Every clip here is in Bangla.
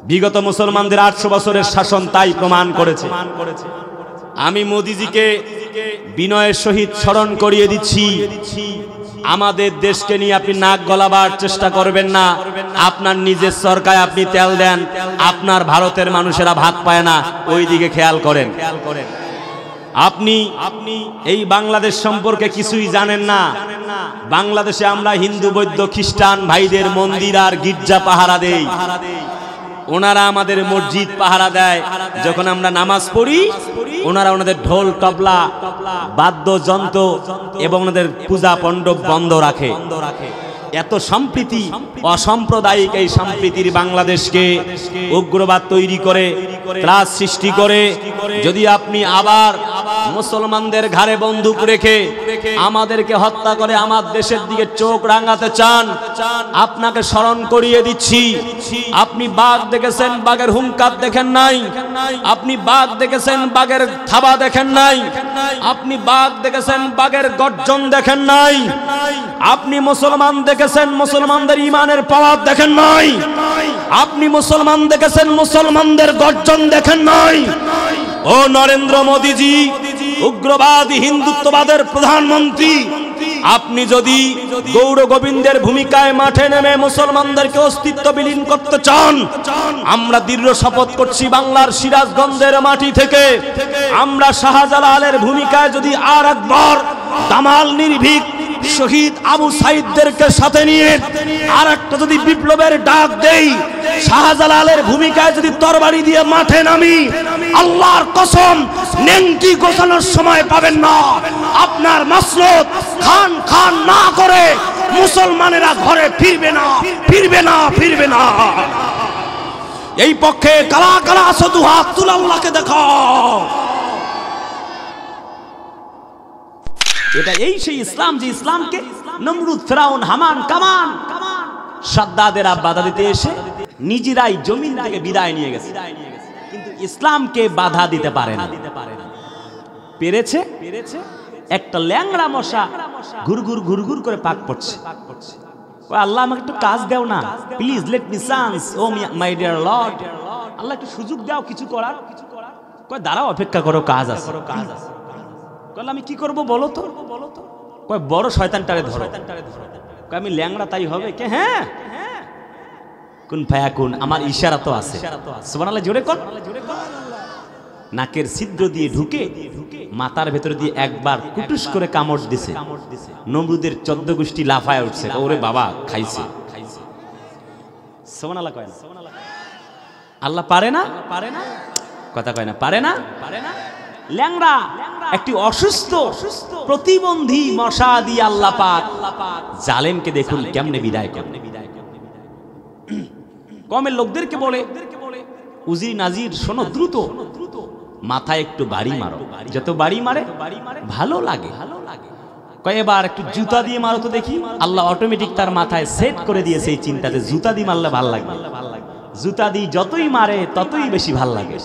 বিগত মুসলমানদের 800 বছরের শাসন তাই প্রমাণ করেছে। আমি মোদিজিকে বিনয়ের সহিত স্মরণ করিয়ে দিচ্ছি, আমাদের দেশকে নিয়ে আপনি নাক গলাবার চেষ্টা করবেন না। আপনার নিজের সরকারে আপনি তেল দেন, আপনার ভারতের মানুষেরা ভাত পায় না, ওই দিকে খেয়াল করেন। আপনি এই বাংলাদেশ সম্পর্কে কিছুই জানেন না। বাংলাদেশে আমরা হিন্দু বৌদ্ধ খ্রিস্টান ভাইদের মন্দির আর গির্জা পাহারা দেই, ওনারা আমাদের মসজিদ পাহারা দেয়। যখন আমরা নামাজ পড়ি ওনারা ওনাদের ঢোল তবলা বাদ্যযন্ত্র এবং ওনাদের পূজা মণ্ডপ বন্ধ রাখে। এত সম্প্রীতি, অসাম্প্রদায়িক এই সম্প্রীতির বাংলাদেশকে উগ্রবাদ তৈরি করে, ত্রাস সৃষ্টি করে, যদি আপনি আবার মুসলমানদের ঘাড়ে বন্দুক রেখে আমাদেরকে হত্যা করে আমার দেশের দিকে চোখ রাঙাতে চান, আপনাকে স্মরণ করিয়ে দিচ্ছি, আপনি বাঘ দেখেছেন, বাঘের হুঙ্কার দেখেন নাই। আপনি বাঘ দেখেছেন, বাঘের থাবা দেখেন নাই। আপনি বাঘ দেখেছেন, বাঘের গর্জন দেখেন নাই। আপনি মুসলমান দেখেছেন, মুসলমানদের ইমানের পাওয়ার দেখেন নাই। আপনি মুসলমান দেখেছেন, মুসলমানদের গর্জন দেখেন নাই। ও নরেন্দ্র মোদীজি, উগ্রবাদী হিন্দুত্ববাদের প্রধানমন্ত্রী, আপনি যদি গৌর গোবিন্দের ভূমিকায় মাঠে নেমে মুসলমানদেরকে অস্তিত্ব বিলীন করতে চান, আমরা দৃঢ় শপথ করছি বাংলার সিরাজগঞ্জের মাটি থেকে, আমরা শাহজালালের ভূমিকায় যদি আর একবার দামাল নির্ভীক শহীদ আবু সাইদদেরকে সাথে নিয়ে আর একটা যদি বিপ্লবের ডাক দেই, শাহজালালের ভূমিকায় যদি তরবারি দিয়ে মাঠে নামি, আল্লাহর কসম নেংটি গোছানোর সময় পাবেন না। আপনার মাসরত খান খান না করে মুসলমানেরা ঘরে ফিরবে না, ফিরবে না, ফিরবে না। এই পক্ষে কালা কালা শুধু হাত তুলে আল্লাহকে দেখাও। এটা এই সেই ইসলাম যে ইসলামকে নমরুদ, ফেরাউন, হামান, কামান, সাদ্দাদেরা বাধা দিতে এসে নিজেরাই জমিন থেকে বিদায় নিয়ে গেছে, কিন্তু ইসলামকে বাধা দিতে পারে না। পেরেছে একটা ল্যাংড়া মশা ঘুরঘুর ঘুরঘুর করে পাক পড়ছে। আল্লাহ আমাকে একটু কাজ দাও না, please let me chance, oh my dear lord, Allah একটু সুযোগ দাও কিছু করার। কয় দাঁড়াও, অপেক্ষা করো, কাজ আছে। আমি কি করব বলো তো? কয় বড় শয়তানটারে ধরো। আমি ল্যাংড়া তাই হবে কে? হ্যাঁ, কোন ফায়াকুন, আমার ইশারা তো আছে। সুবহানাল্লাহ, জোরে কর। নাকের ছিদ্র দিয়ে ঢুকে মাথার ভেতরে দিয়ে একবার কুটুস করে কামড় দিছে। নমরুদের 14 গোষ্ঠী লাফায় উঠছে, ওরে বাবা খাইছে। সুবহানাল্লাহ কয় না? আল্লাহ পারে না, কথা কয় না, পারে না। ল্যাংড়া একটি অসুস্থ প্রতিবন্ধী মশা দিয়ে আল্লাহ পাক জালেমকে দেখুন কেমনে বিদায় করেন। কমের লোকদেরকে বলে, উজির নাজির শোনো, দ্রুত মাথায় একটু বাড়ি মারো, যত বাড়ি মারে ভালো লাগে। কয় এবার একটু জুতা দিয়ে মারো তো দেখি। আল্লাহ অটোমেটিক তার মাথায় সেট করে দিয়েছে এই চিন্তাতে, জুতা দিয়ে মারলে ভাল লাগবে। জুতা দিয়ে যতই মারে ততই বেশি ভাল লাগে।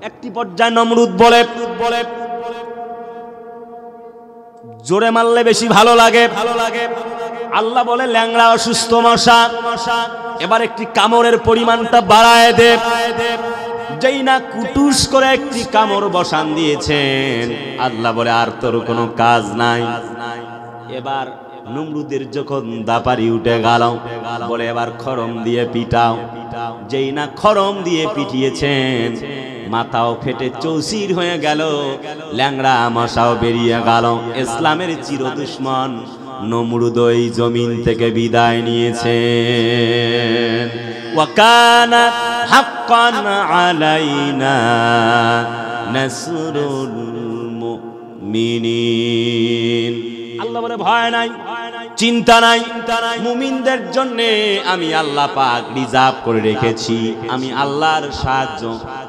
একটি পর্যায়ে নমরুদ বলে, জোরে মারলে বেশি ভালো লাগে। আল্লাহ বলে, ল্যাংড়া অসুস্থ মশা, এবার একটি কামড়ের পরিমাণটা বাড়ায় দে। যেই না কুটুস করে একটি কামড় বসান দিয়েছেন, আল্লাহ বলে আর তোর কোনো কাজ নাই। এবার নমরুদের যখন দাপারি উঠে গেল, বলে এবার খড়ম দিয়ে পিটাও। যেই না খড়ম দিয়ে পিটিয়েছেন, মাথাও ফেটে চৌচির হয়ে গেল, ল্যাংড়া মশাও বেরিয়ে গেল। ইসলামের চির দুশ্মন নমরুদ এই জমিন থেকে বিদায় নিয়েছেন। ওয়াকানা হাক্কান আলাইনা নাসরুল মুমিনিন। আল্লাহ বলে ভয় নাই, চিন্তা নাই, মুমিনদের জন্য আমি আল্লাহ পাক রিজার্ভ করে রেখেছি। আমি আল্লাহর সাহায্য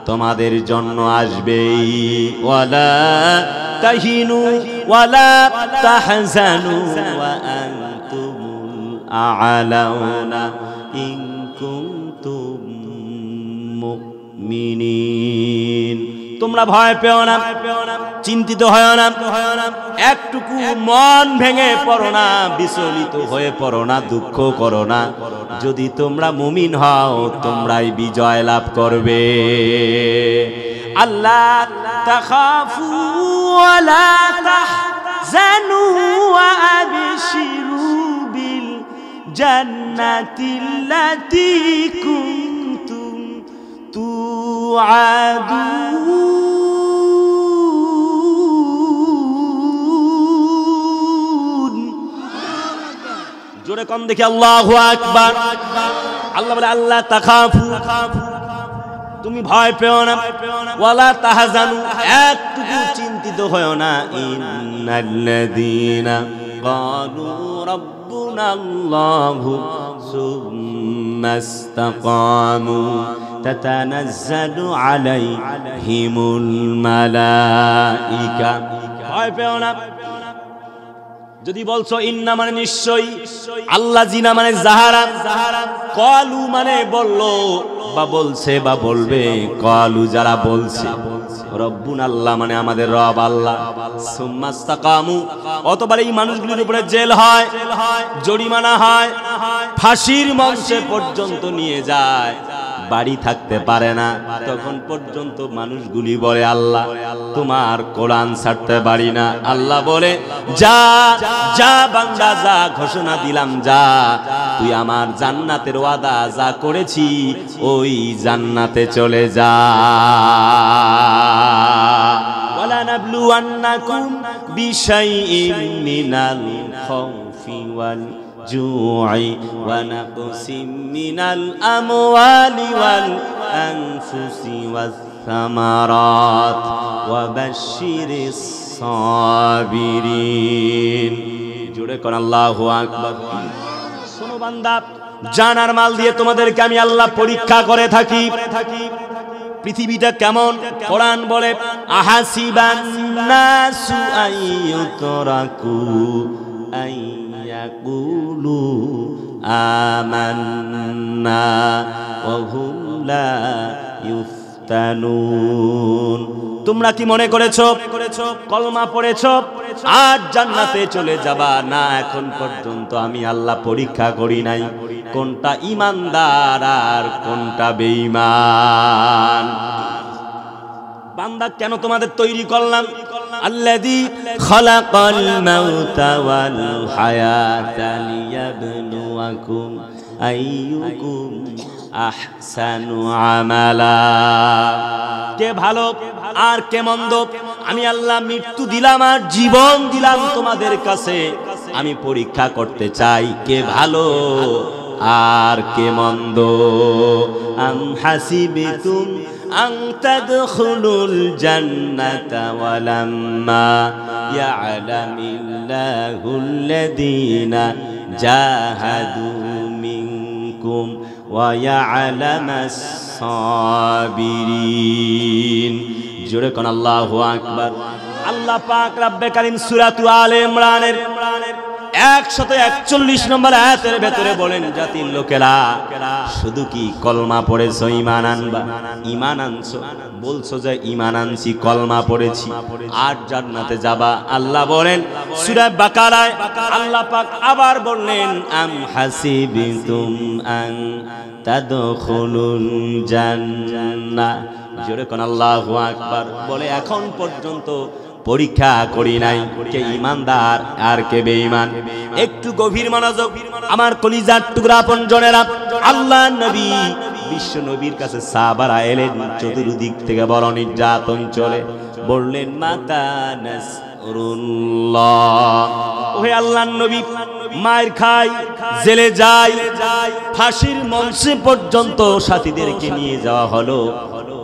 তোমাদের জন্য আসবেই। ওয়ালা তাহিনু ওয়ালা তাহজানু ওয়া আনতুমুল আ'লাউনা ইন কুনতুম মুমিনিন। তোমরা ভয় পেও না, চিন্তিত হয় না, একটুকু মন ভেঙে পড়ো না, বিচলিত হয়ে পড়ো না, দুঃখ করো না। যদি তোমরা মুমিন হও তোমরাই বিজয় লাভ করবে। আল্লাহ তাখাফু ওয়া লা তাহজানু ওয়া আবশিরু বিল জান্নাতিল্লাতী কুনতুম তুআদুন। জোরে কোন দেখি আল্লাহু আকবার। আল্লাহ বলে আল্লাহ তাখাফু, তুমি ভয় পেও না, ওয়ালা তাহজানু, একটুকু চিন্তিত হয়ো না। ইন্নাল্লাযীনা ক্বালু রাব্বুনাল্লাহু সুম্মা ইসতাকামু তাতানাজ্জালু আলাইহিমুল মালাইকা। ভয় পেও না। যদি বলছো ইন্না মানে নিশ্চয়ই, আল্লাহ জিনা মানে যাহারা, ক্বালু মানে বললো বা বলছে বা বলবে, ক্বালু যারা বলছে, রব্বুন আল্লাহ মানে আমাদের রব আল্লাহ, সুম্মা ইসতাকামু, অতবার এই মানুষগুলির উপরে জেল হয়, জরিমানা হয়, ফাঁসির মঞ্চে পর্যন্ত নিয়ে যায়, বাড়ি থাকতে পারে না, তখন পর্যন্ত মানুষগুলি বলে আল্লাহ তোমার কোরআন ছাড়তে পারি না। আল্লাহ বলে যা যা বান্দা যা, ঘোষণা দিলাম যা, তুই আমার জান্নাতের ওয়াদা যা করেছি ওই জান্নাতে চলে যা। ওয়ালা নাবলুওয়ান্নাকুম বিশাইইম মিনাল খাউফি ওয়াল জু'i ওয়া নাকসিম মিনাল আমওয়ালি ওয়াল আনফুসি ওয়াস সামারাত ওয়া বাশশিরিস সাবিরিন। জোরে কোন আল্লাহু আকবার। শোনো বান্দা, জানার মাল দিয়ে তোমাদেরকে আমি আল্লাহ পরীক্ষা করে থাকি। পৃথিবীটা কেমন? কোরআন বলে আহাসিবান নাসু আইয়ুতরাকু আইয়াকুলু আমান্না ওয়া হুম লা ইফতানুন। তোমরা কি মনে করেছো কলমা পড়েছো আর জান্নাতে চলে যাবা? না, এখন পর্যন্ত আমি আল্লাহ পরীক্ষা করি নাই কোনটা ঈমানদার আর কোনটা বেঈমান। বান্দা কেন তোমাদের তৈরি করলাম? আল্লাযী খালাকাল মাউতা ওয়াল হায়াতা লিয়াবলুয়াকুম আইয়ুকুম আহসানু আমালা। কে ভালো আর কে মন্দ, আমি আল্লাহ মৃত্যু দিলাম আর জীবন দিলাম তোমাদের কাছে, আমি পরীক্ষা করতে চাই কে ভালো আর কে মন্দ। আম হাসিবিতুম আন তাদখুলুল জান্নাতা ওয়ালাম্মা ইয়া'লামিল্লাহুল্লাযীনা জাহাদু মিনকুম ওয়া ইয়া'লামাস সাবিরিন। জোরে কোন আল্লাহু আকবার। আল্লাহ পাক রব্বে কারীম সূরা আলে ইমরানের 141 নম্বর আয়াতের ভেতরে বলেন, জাতির লোকেরা শুধু কি কলমা পড়েছো ঈমান আনবা? ঈমান আনছো, বলছো যে ঈমান আনছি, কলমা পড়েছি আর জান্নাতে যাবা। আল্লাহ বলেন সূরা বাকারায়, আল্লাহ পাক আবার বললেন আম হাসিবিতুম আন তাদখুলুল জান্নাহ। জোরে কোন আল্লাহু আকবার। বলে এখন পর্যন্ত পরীক্ষা করি নাই কে ঈমানদার আর কে বেঈমান। একটু গভীর মনোযোগ আমার কলিজার টুকরা আপনজনেরা। আল্লাহ নবী বিশ্ব নবীর কাছে সাহাবারা এলেন, চতুর্দিক থেকে বড় নির্যাতন চলে, বললেন মাতা নাসরুল্লাহ। ওহে আল্লাহর নবী, মায়ের খাই, জেলে যাই, ফাঁসির মঞ্চে পর্যন্ত সাথীদেরকে নিয়ে যাওয়া হলো,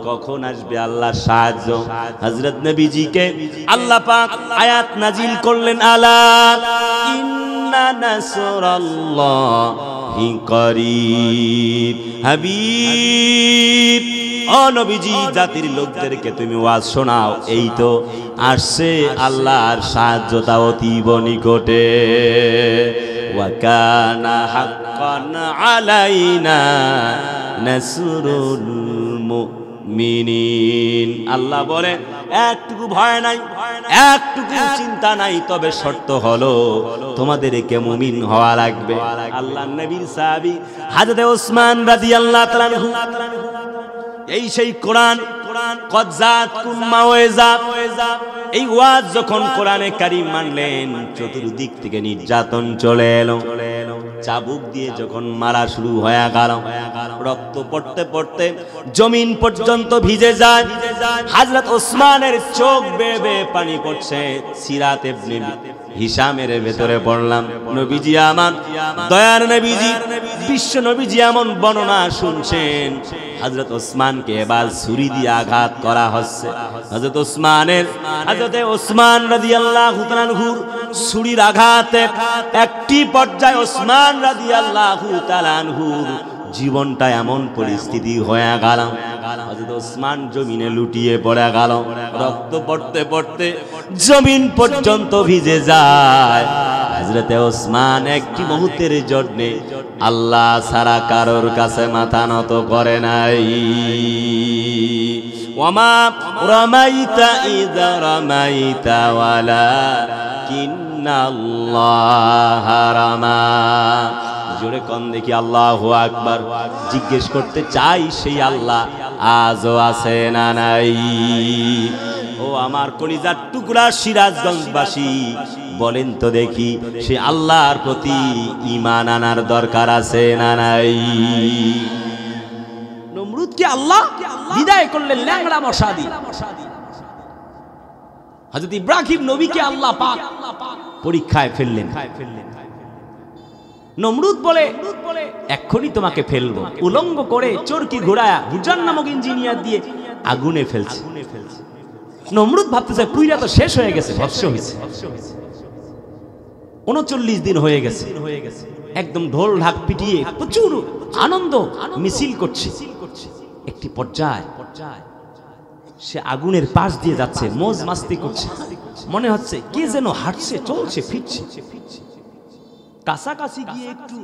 কখন আসবে আল্লাহর সাহায্য? হযরত নবীজিকে আল্লাহ পাক আয়াত নাজিল করলেন, আলা ইন্না নাসরাল্লাহি করিব। হাবিব, ও নবীজি, জাতির লোকদেরকে তুমি ওয়াজ শোনাও, এই তো আসছে আল্লাহর সাহায্যতা অতীব নিকটে। ওয়া কানা হাক্কান আলাইনা নাসরুল মুমিনিন। আল্লাহ বলে একটুকু ভয় নাই, একটুকু চিন্তা নাই, তবে শর্ত হলো তোমাদেরকে মুমিন হওয়া লাগবে। আল্লাহর নবীর সাহাবী হযরত ওসমান রাদিয়াল্লাহু তাআলা আনহু, এই সেই কোরআন কদ জাতকুম মাওয়াইজা, এই ওয়াজ যখন কোরআনে কারীম মানলেন, চতুর্দিক থেকে নির্যাতন চলে এলো। চাবুক দিয়ে যখন মারা শুরু হয়ে গেল, রক্ত পড়তে পড়তে জমিন পর্যন্ত ভিজে যায়। হযরত ওসমানের চোখ বেয়ে বেয়ে পানি পড়ছে। সিরাত ইবনে হিশামের ভেতরে পড়লাম, নবীজি আমার দয়ার নবীজি, বিশ্ব নবীজি এমন বর্ণনা শুনছেন, হযরত ওসমানকে এবার ছুরি দিয়ে আঘাত করা হচ্ছে। হযরত ওসমান রাদিয়াল্লাহু তাআলা আনহুর ছুরির আঘাতে একটি পর্যায়ে ওসমান রাদিয়াল্লাহু তাআলা আনহুর জীবনটা এমন পরিস্থিতি হয়ে গেল, হযরত ওসমান জমিনে লুটিয়ে পড়ে গেল। রক্ত পড়তে পড়তে জমিন পর্যন্ত ভিজে যায়। হযরত ওসমান একটি মুহূর্তের জন্য আল্লাহ ছাড়া কারোর কাছে মাথা নত করে নাই। ওয়ামা রামাইতা ইযা রামাইতা ওয়ালাকিন্নাল্লাহা রামা। জোরে কোন দেখি আল্লাহু আকবার। জিজ্ঞেস করতে চাই, সেই আল্লাহ আজও আছে না নাই? ও আমার কলিজার টুকরা সিরাজগঞ্জবাসী, বলেন তো দেখি, সে আল্লাহর প্রতি ঈমান আনার দরকার আছে না নাই? নমরুদকে আল্লাহ বিদায় করলেন ল্যাংড়া মশা দিয়ে। হযরত ইব্রাহিম নবীকে আল্লাহ পাক পরীক্ষায় ফেললেন। নমরুদ বলে এক্ষুনি তোমাকে ফেলবো, উলঙ্গ করে চরকি ঘোড়ায়া হুজান নামক ইঞ্জিনিয়ার দিয়ে আগুনে ফেলছে। নমরুদ ভাবতেছে পুইরা তো শেষ হয়ে গেছে, ভস্ম হয়েছে। 39 দিন হয়ে গেছে, একদম ঢোল ঢাক পিটিয়ে প্রচুর আনন্দ মিছিল করছে। একটি পর্যায় সে আগুনের পাশ দিয়ে যাচ্ছে, মজ মাস্তি করছে, মনে হচ্ছে কে যেন হাঁটছে, চলছে, ফিরছে। কাছাকাছি গিয়ে একটু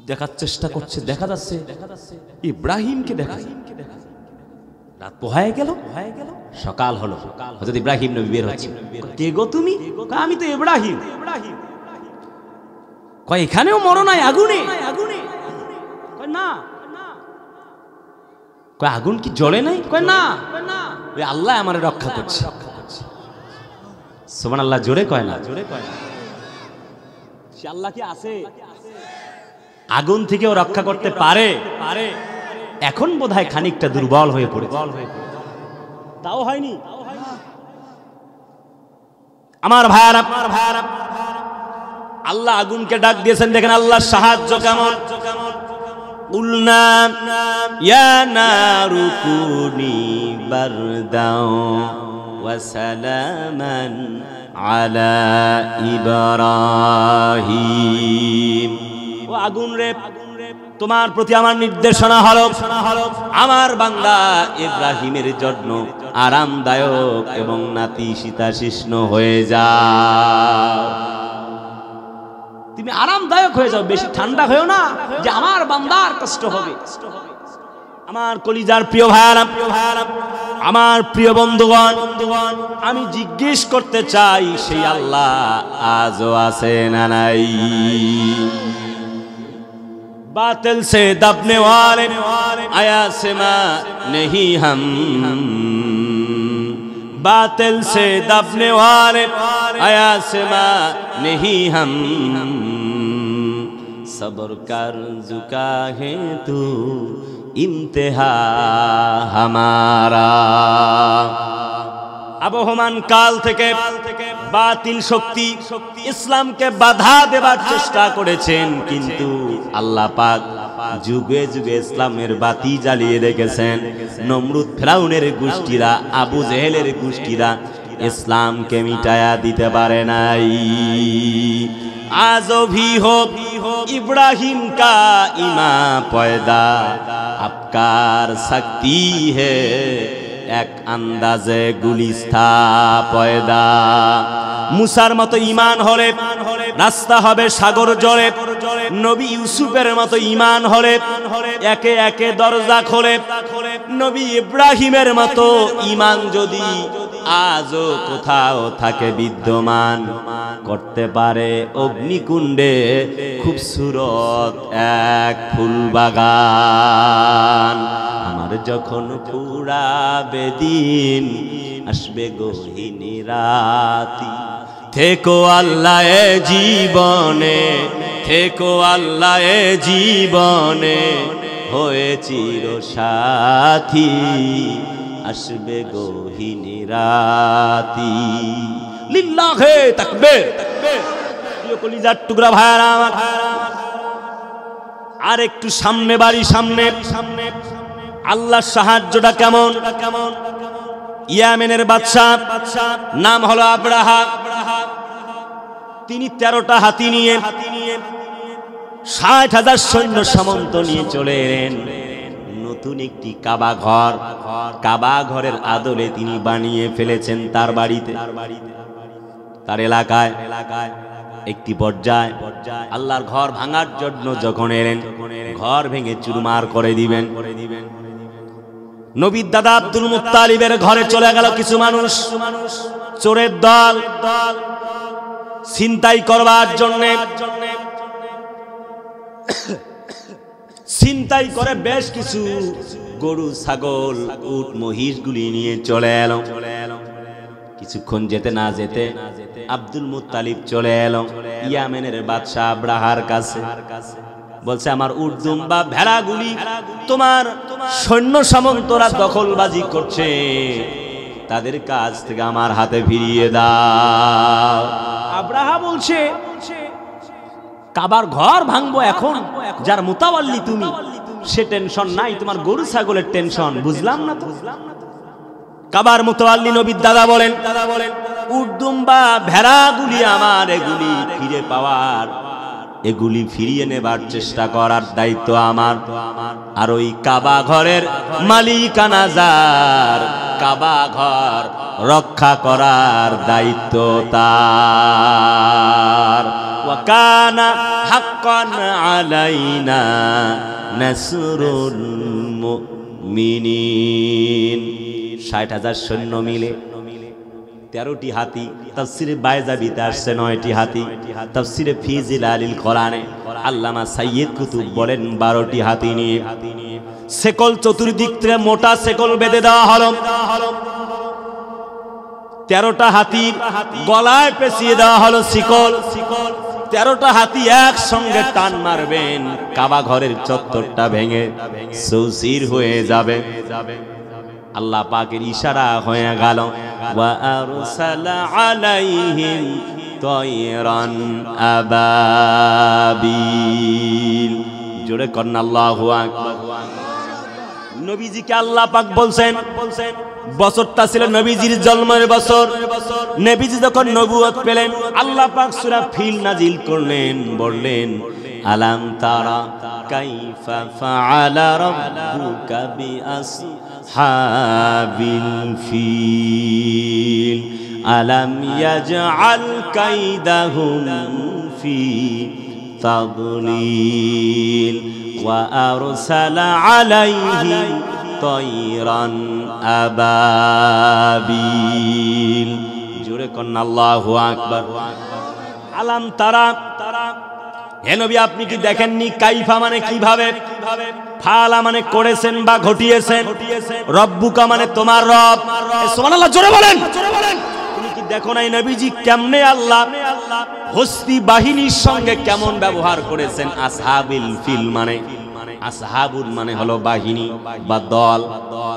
দেখার চেষ্টা করছে, দেখা যাচ্ছে ইব্রাহিমকে দেখা যায়। রাত পোহায় গেল, সকাল হলো। হযরত ইব্রাহিম নবী বের হচ্ছে। কে গো তুমি? আমি তো ইব্রাহিম। কয় এখানেও মরো নাই আগুনে? কয় না। কয় আগুন কি জ্বলে নাই? কয় না। ওই আল্লাহ আমারে রক্ষা করছে। সুবহানাল্লাহ, জোরে কয় না? সে আল্লাহ কি আছে? আগুন থেকেও রক্ষা করতে পারে। এখন বোধহয় খানিকটা দুর্বল হয়ে পড়েছে, তাও হয়নি। আমার ভাইয়ারা, আল্লাহ আগুনকে ডাক দিয়েছেন। দেখেন আল্লাহর সাহায্য কেমন। কুলনা ইয়া নারু কুনি বারদাও ওয়া সালামান আলা ইব্রাহিম। ও আগুন রে, তোমার প্রতি আমার নির্দেশনা হলো, আমার বান্দা ইব্রাহিমের জন্য আরামদায়ক এবং নাতিশীতোষ্ণ হয়ে যাও। তুমি আরামদায়ক হয়ে যাও, বেশি ঠান্ডা হয়েও না যে আমার বান্দার কষ্ট হবে। আমার কলিজার প্রিয় ভাইরা, আমার প্রিয় বন্ধুগণ, আমি জিজ্ঞেস করতে চাই, সেই আল্লাহ আজও আছে না নাই? बातिल से दबने वाले आया सिमा नहीं हम, बातिल से दबने वाले आया सिमा नहीं हम, सब्र कर झुका है तू इम्तिहा हमारा। আবহমান কাল থেকে বাতিল শক্তি ইসলামকে বাধা দেবার চেষ্টা করেছেন, কিন্তু আল্লাহ পাক যুগে যুগে ইসলামের বাতি জ্বালিয়ে রেখেছেন। নমরুদ ফেরাউনের গোষ্ঠীরা, আবু জেহেলের গোষ্ঠীরা ইসলামকে মিটায়া দিতে পারে নাই। आजो भी हो इब्राहिम का ईमान पैदा, अफकार सकती है एक अंदाजे गुलिस्ता पैदा। মুসার মতো ঈমান হলে রাস্তা হবে সাগর জলে, নবী ইউসুফের মতো ঈমান হলে একে একে দরজা খোলে, নবী ইব্রাহিমের মতো ঈমান যদি আজও কোথাও থাকে বিদ্যমান করতে পারে অগ্নিকুণ্ডে খুবসুরত এক ফুল বাগান। আমার যখন ফুরাবে দিন আসবে গহীনি রাতি, থেকো আল্লাহ এ জীবনে, থেকো আল্লাহ এ জীবনে হয়ে চির সাথী, আসবে গহীনি রাতি। লিল্লাহে তাকবীর। প্রিয় কলিজার টুকরা ভাইরা আমার, আর একটু সামনে বাড়ি, সামনে আল্লাহর সাহায্যটা কেমন। ইয়ামেনের বাদশা নাম হলো আব্রাহা, তিনি 13টা হাতি নিয়ে 60,000 সৈন্য সামন্ত নিয়ে চলে এলেন। নতুন একটি কাবা ঘর, কাবা ঘরের আদলে তিনি বানিয়ে ফেলেছেন তার বাড়িতে, তার এলাকায়। একটি পর্যায়ে আল্লাহর ঘর ভাঙার জন্য যখন এলেন, ঘর ভেঙে চুরমার করে দিবেন। নবীর দাদা আব্দুল মুত্তালিবের ঘরে চলে গেল কিছু মানুষ, চোরের দল, ছিনতাই করবার জন্য। ছিনতাই করে বেশ কিছু গরু, ছাগল, উট, মহিষগুলি নিয়ে চলে এলো। কিছুক্ষণ যেতে না যেতে আব্দুল মুত্তালিব চলে এলো ইয়ামেনের বাদশা আব্রাহার কাছে। বলছে, আমার উট দুম্বা ভেড়াগুলি তোমার সৈন্য সামন্তরা দখলবাজি করছে, তাদের কাছ থেকে আমার হাতে ফিরিয়ে দাও। আব্রাহা বলছে, কাবার ঘর ভাঙবো এখন, যার মুতাওয়াল্লি তুমি, সে টেনশন নাই, তোমার গরু ছাগলের টেনশন। বুঝলাম না তো। কাবার মুতাওয়াল্লি নবীর দাদা বলেন, উট দুম্বা ভেড়াগুলি আমার, এগুলি ফিরে পাওয়ার, এগুলি ফিরিয়ে নেবার চেষ্টা করার দায়িত্ব আমার। আর ওই কাবা ঘরের মালিকানা যার, কাবা ঘর রক্ষা করার দায়িত্ব তার। ওয়া কানা হাক্কান আলাইনা নাসরুল মুমিনিন। 60,000 সৈন্য মিলে 13টি হাতি, তাফসিরে বাইজাবিতে আসছে 9টি হাতি, তাফসিরে ফি জিলালিল কোরআনে আল্লামা সাইয়্যিদ কুতুব বলেন 12টি হাতি নিয়ে সেকল চতুর্দিক থেকে মোটা সেকল বেঁধে দেওয়া হলো। 13টা হাতির গলায় পেঁচিয়ে দেওয়া হলো শিকল। 13টা হাতি একসঙ্গে টান মারবেন, কাবা ঘরের চত্বরটা ভেঙে চৌচির হয়ে যাবে। আল্লাহ পাকের ইশারা হয়ে গেল, ওয়া আরসালা আলাইহিম তায়রান আবাবিল। জোরে করেন আল্লাহু আকবার। নবীজিকে আল্লাহ পাক বলছেন, বছরটা ছিল নবীজির জন্মের বছর। নবীজি যখন নবুয়ত পেলেন, আল্লাহ পাক সূরা ফিল নাজিল করলেন, বললেন, আলাম তারা কাইফা ফাআলা রাব্বুকা বিআসহাবিল ফিল আলাম ইয়াজআল কাইদাহুম ফি তাদলিল ওয়া আরসালা আলাইহিম তায়রান আবাবিল। জোরে কন্না আল্লাহু আকবার। আলাম তারা, হে নবী আপনি কি দেখেননি? কাইফা মানে কিভাবে, ফালা মানে করেছেন বা ঘটিয়েছেন, রব্বুকা মানে তোমার রব। সুবহানাল্লাহ, জোরে বলেন। তুমি কি দেখো নাই নবীজি কেমনে আল্লাহ হস্তি বাহিনীর সঙ্গে কেমন ব্যবহার করেছেন? আসহাবিল ফিল মানে, আসহাবুল মানে হলো বাহিনী বা দল,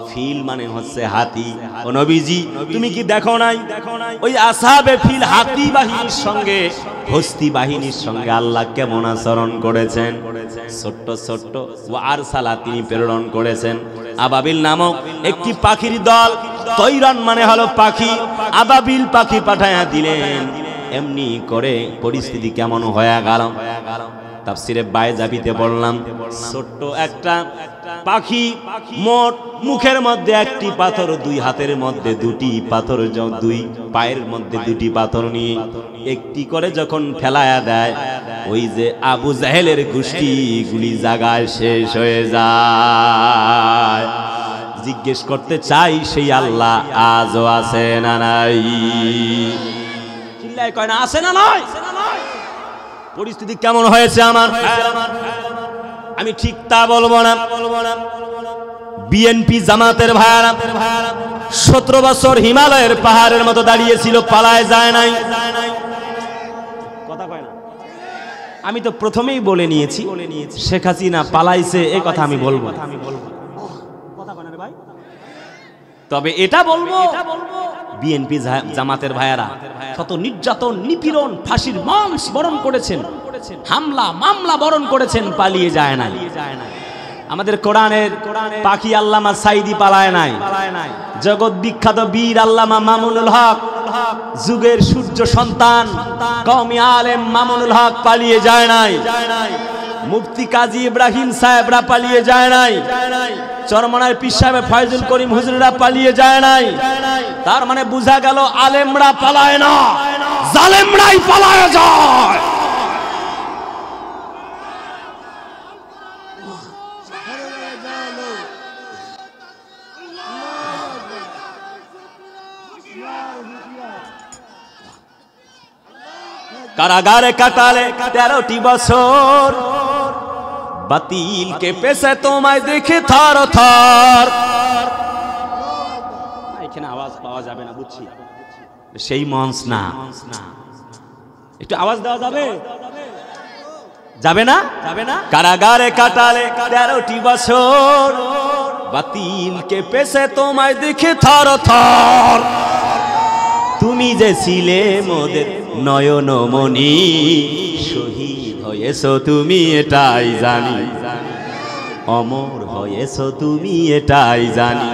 ফিল মানে হচ্ছে হাতি। ও নবীজি তুমি কি দেখো নাই ওই আসহাবে ফিল হাতি বাহিনীর সঙ্গে, হস্তি বাহিনীর সঙ্গে আল্লাহ কেমন আচরণ করেছেন? ছোট্ট ছোট্ট ওয়া আরসালা তিনি প্রেরণ করেছেন আবাবিল নামক একটি পাখির দল। তৈরান মানে হলো পাখি, আবাবিল পাখি পাঠায়া দিলেন। এমনি করে পরিস্থিতি কেমন হয়ে গেল। তাফসিরে বায়জাবিতে বললাম, ছোট্ট একটা পাখি মোট মুখের মধ্যে একটি পাথর, দুই হাতের মধ্যে দুটি পাথর, দুই পায়ের মধ্যে দুটি পাথর নিয়ে একটি করে যখন ফেলায়া দেয়, ওই যে আবু জাহেলের গোষ্ঠীগুলি জায়গায় শেষ হয়ে যায়। জিজ্ঞেস করতে চাই, সেই আল্লাহ আজও আছে না নাই? চিল্লায় কয় না আছে না নাই? পরিস্থিতি কেমন হয়েছে আমার? আমি ঠিক তা বলবো না। বিএনপি জামাতের ভাইরা 17 বছর হিমালয়ের পাহাড়ের মতো দাঁড়িয়েছিল, পালায় যায় নাই। কথা কয় না। আমি তো প্রথমেই বলে নিয়েছি শেখ হাসিনা পালাইছে, এ কথা আমি বলবো। তবে এটা বলবো, বিএনপি জামাতের ভাইয়েরা কত নির্যাতন, নিপীড়ন, ফাঁসির মাংস বরণ করেছেন, হামলা মামলা বরণ করেছেন, পালিয়ে যায় না। আমাদের কোরআনের পাখি আল্লামা সাইদি পালায় নাই। জগৎ বিখ্যাত বীর আল্লামা মামুনুল হক, যুগের সূর্য সন্তান কওমি আলেম মামুনুল হক পালিয়ে যায় নাই। মুফতি কাজী ইব্রাহিম সাহেবরা পালিয়ে যায় নাই। চরমনায় পীর সাহেব ফয়জুল করিম হুজুররা পালিয়ে যায় নাই। তার মানে বোঝা গেল আলেমরা পালায় না, জালেমরাই পালায় যায়। কারাগারে কাটালে 13টি বছর, বাতিল কে পেছে তোমায় দেখে থর থর। এখানে আওয়াজ পাওয়া যাবে না, বুঝছি, সেই মঞ্চ না। একটু আওয়াজ দেওয়া যাবে? যাবে না? কারাগারে কাটালে 13টি বছর, বাতিল কে পেছে তোমায় দেখে থর থর। তুমি যে ছিলে মোদের নয়নমণি, শহীদ হয়েছো তুমি এটাই জানি, অমর হয়েছো তুমি এটাই জানি।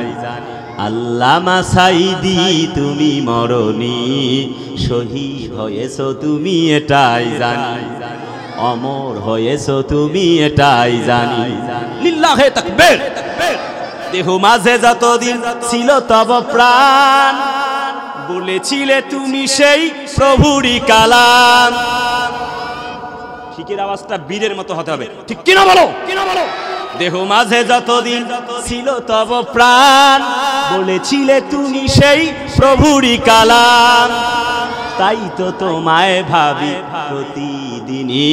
আল্লামা সাইদি তুমি মরনি, শহীদ হয়েছো তুমি এটাই জানি, অমর হয়েছো তুমি এটাই জানি। লিল্লাহে তাকবীর। দেহ মাঝে যতদিন ছিল তব প্রাণ, বলেছিলে তুমি সেই প্রভুরই কালাম। ঠিকের আওয়াজটা বীরের মতো হতে হবে, ঠিক কিনা বলো? দেহ মাঝে যতদিন ছিল তব প্রাণ, বলেছিলে তুমি সেই প্রভুরই কালাম। তাই তো তোমায় ভাবি প্রতিদিনই,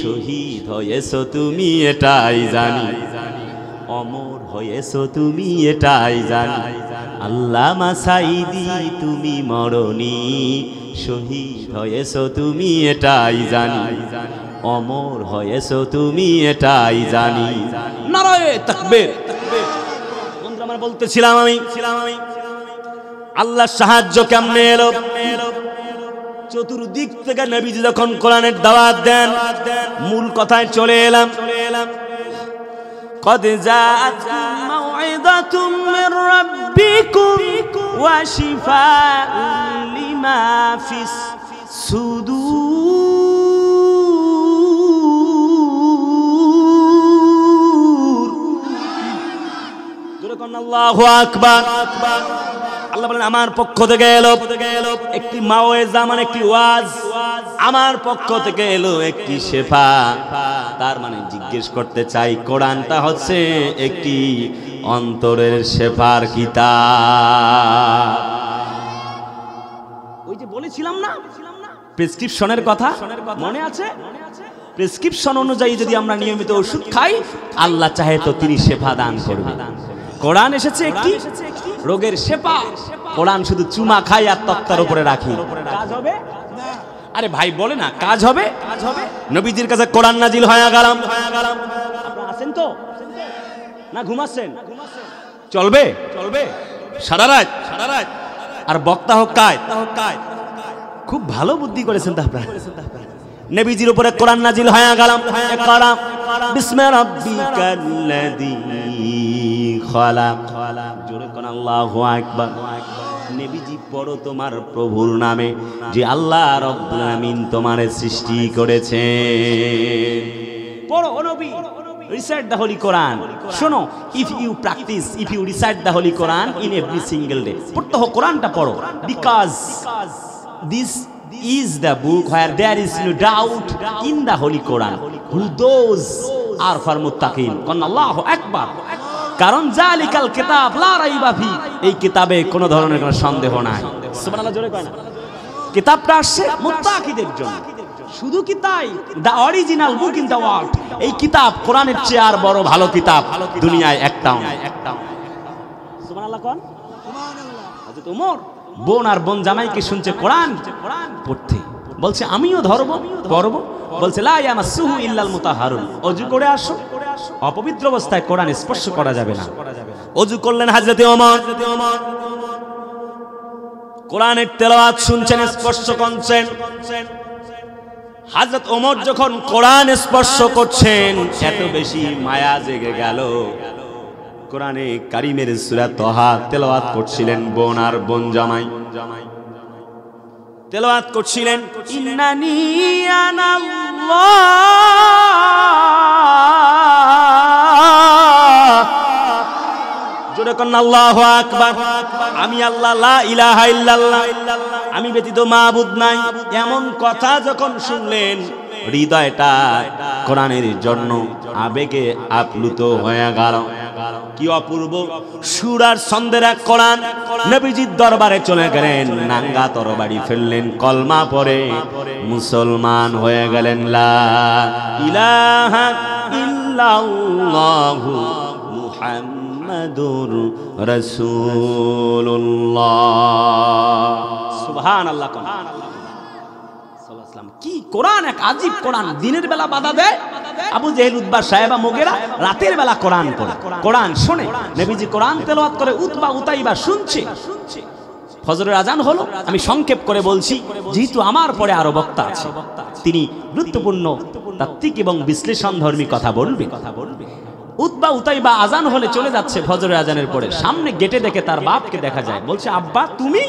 শহীদ হয়েছো তুমি এটাই জানি, অমর হয়েছো তুমি এটাই জানি। আল্লামা সাইদি তুমি মরনি, শহীদ হয়েছো তুমি এটাই জানি, অমর হয়েছো তুমি এটাই জানি। নারায়ে তাকবীর। বন্ধুরা আমার বলতেছিলাম আমি আল্লাহর সাহায্য কেমনে এলো? চতুর্দিক থেকে নবীজি যখন কোরআনের দাওয়াত দেন, মূল কথায় চলে এলাম। قد جاءتكم موعظة من ربكم وشفاء لما في الصدور। আল্লাহু আকবার। আল্লাহ বলেন আমার পক্ষ থেকে এলো একটি মাওয়াইজা, মানে একটি ওয়াজ, আমার পক্ষ থেকে এলো একটি শেফা। তার মানে জিজ্ঞেস করতে চাই, কোরআনটা হচ্ছে একটি অন্তরের শেফার কিতাব। ওই যে বলেছিলাম না প্রেসক্রিপশনের কথা, মনে আছে? প্রেসক্রিপশন অনুযায়ী যদি আমরা নিয়মিত ওষুধ খাই, আল্লাহ চাহে তো তিনি শেফা দান করবেন। কোরআন এসেছে একটি রোগের শেফা। কোরআন শুধু চুমা খাই আর তক্তার উপরে রাখি, কাজ হবে? আরে ভাই বলে না কাজ হবে? নবীজির কাছে কোরআন নাজিল হয়ে গেলাম, আপনারা আছেন তো না ঘুমাচ্ছেন? চলবে সারা রাত। আর বক্তা হোক কায়, খুব ভালো বুদ্ধি করেছেন তো আপনারা। নবীজির উপরে কোরআন নাজিল হয়ে গেলাম, ইকরা বিসমি রাব্বিকাল্লাযী খালাক। জোরে কোন আল্লাহু আকবার। নবীজি পড়ো তোমার প্রভুর নামে যে আল্লাহ রাব্বুল আমিন তোমারে সৃষ্টি করেছেন। পড়ো ও নবী, recite the Holy Quran. শোনো, if you recite the Holy Quran in every single day, পড়তে হবে কোরআনটা পড়ো, because this is the book where there is no doubt in the Holy Quran who those are for muttaqin. কোন আল্লাহু আকবার। কারণ জালিকাল কিতাব লা রাইবা ফি, এই কিতাবে কোনো ধরনের কোনো সন্দেহ নাই। সুবহানাল্লাহ জোরে কয় না। কিতাবটা আসছে মুত্তাকিদের জন্য, শুধু কি তাই? The original book in the world, এই কিতাব কোরআনের চেয়ে আর বড় ভালো কিতাব দুনিয়ায় একটাও নাই। সুবহানাল্লাহ কোন? সুবহানাল্লাহ। হযরত ওমর বোন আর বোন জামাইকে শুনছে কোরআন পড়তে, বলছে আমিও ধরবো পড়ব, বলছে লা ইয়ামাসসুহু ইল্লাল মুতাহহারুন, ওযু করে আসো, অপবিত্র অবস্থায় কোরআন স্পর্শ করা যাবে না। ওযু করলেন হযরত ওমর, কোরআনের তেলাওয়াত শুনছেন, স্পর্শ করছেন। হযরত ওমর যখন কোরআন স্পর্শ করছেন এত বেশি মায়া জেগে গেল, কোরআনে কারিমের সূরা তাহা তেলাওয়াত করছিলেন বোন আর বোন জামাই, তেলাওয়াত করছিলেন ইন্নানি আনাল্লাহ, জোরে কোন আল্লাহু আকবার। আমি আল্লাহ, লা ইলাহা ইল্লাল্লাহ, আমি ব্যতীত মাবুদ নাই। এমন কথা যখন শুনলেন হৃদয়টা কোরআনের জন্য আবেগে আপ্লুত হয়ে গেল। কি অপূর্ব সুর আর ছন্দের এক কোরআন। নবীজির দরবারে চলে গেলেন, নাঙ্গা তরবারি ফেললেন, কলমা পড়ে মুসলমান হয়ে গেলেন। লা ইলাহা ইল্লাল্লাহু মুহাম্মাদুর রাসূলুল্লাহ। সুবহানাল্লাহ। কি কোরআন, এক আজীব কোরআন। দিনের বেলা বাধা দেয় আবু জেহেল, উতবা, সাহেবা, মুগীরা, রাতের বেলা কোরআন পড়ে, কোরআন শোনে। নবীজি কোরআন তেলাওয়াত করে, উতবা উতাইবা শুনছে। ফজরের আজান হলো, আমি সংক্ষেপ করে বলছি যেহেতু আমার পরে আরো বক্তা আছে, তিনি গুরুত্বপূর্ণ তাত্ত্বিক এবং বিশ্লেষণধর্মী কথা বলবে। উতবা উতাইবা আজান হলে চলে যাচ্ছে ফজরের আজানের পরে, সামনে গেটে দেখে তার বাপকে দেখা যায়, বলছে আব্বা তুমি,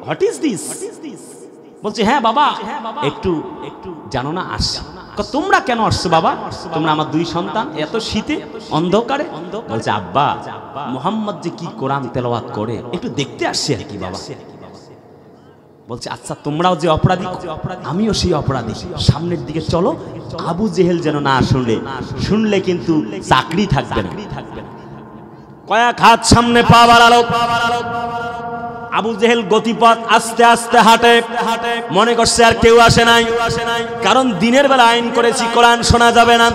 হোয়াট ইজ দিস? বলছে হ্যাঁ বাবা, একটু জানো না আসছি। তোমরা কেন আসছো বাবা? তোমরা আমার দুই সন্তান, এত শীতে অন্ধকারে। বলছে আব্বা, মুহাম্মদ যে কি কোরআন তেলাওয়াত করে একটু দেখতে আসছি আর কি বাবা। বলছে আচ্ছা, তোমরাও যে অপরাধী আমিও সেই অপরাধী, সামনের দিকে চলো, আবু জেহেল যেন না শুনলে কিন্তু চাকরি থাকবে না। কয়েক হাত সামনে পা বাড়ালো, আবু জেহেল গতিপথ আস্তে আস্তে হাঁটে, মনে করছে আর কেউ আসে নাই, কারণ দিনের বেলা আইন করেছি কোরআন শোনা যাবে না।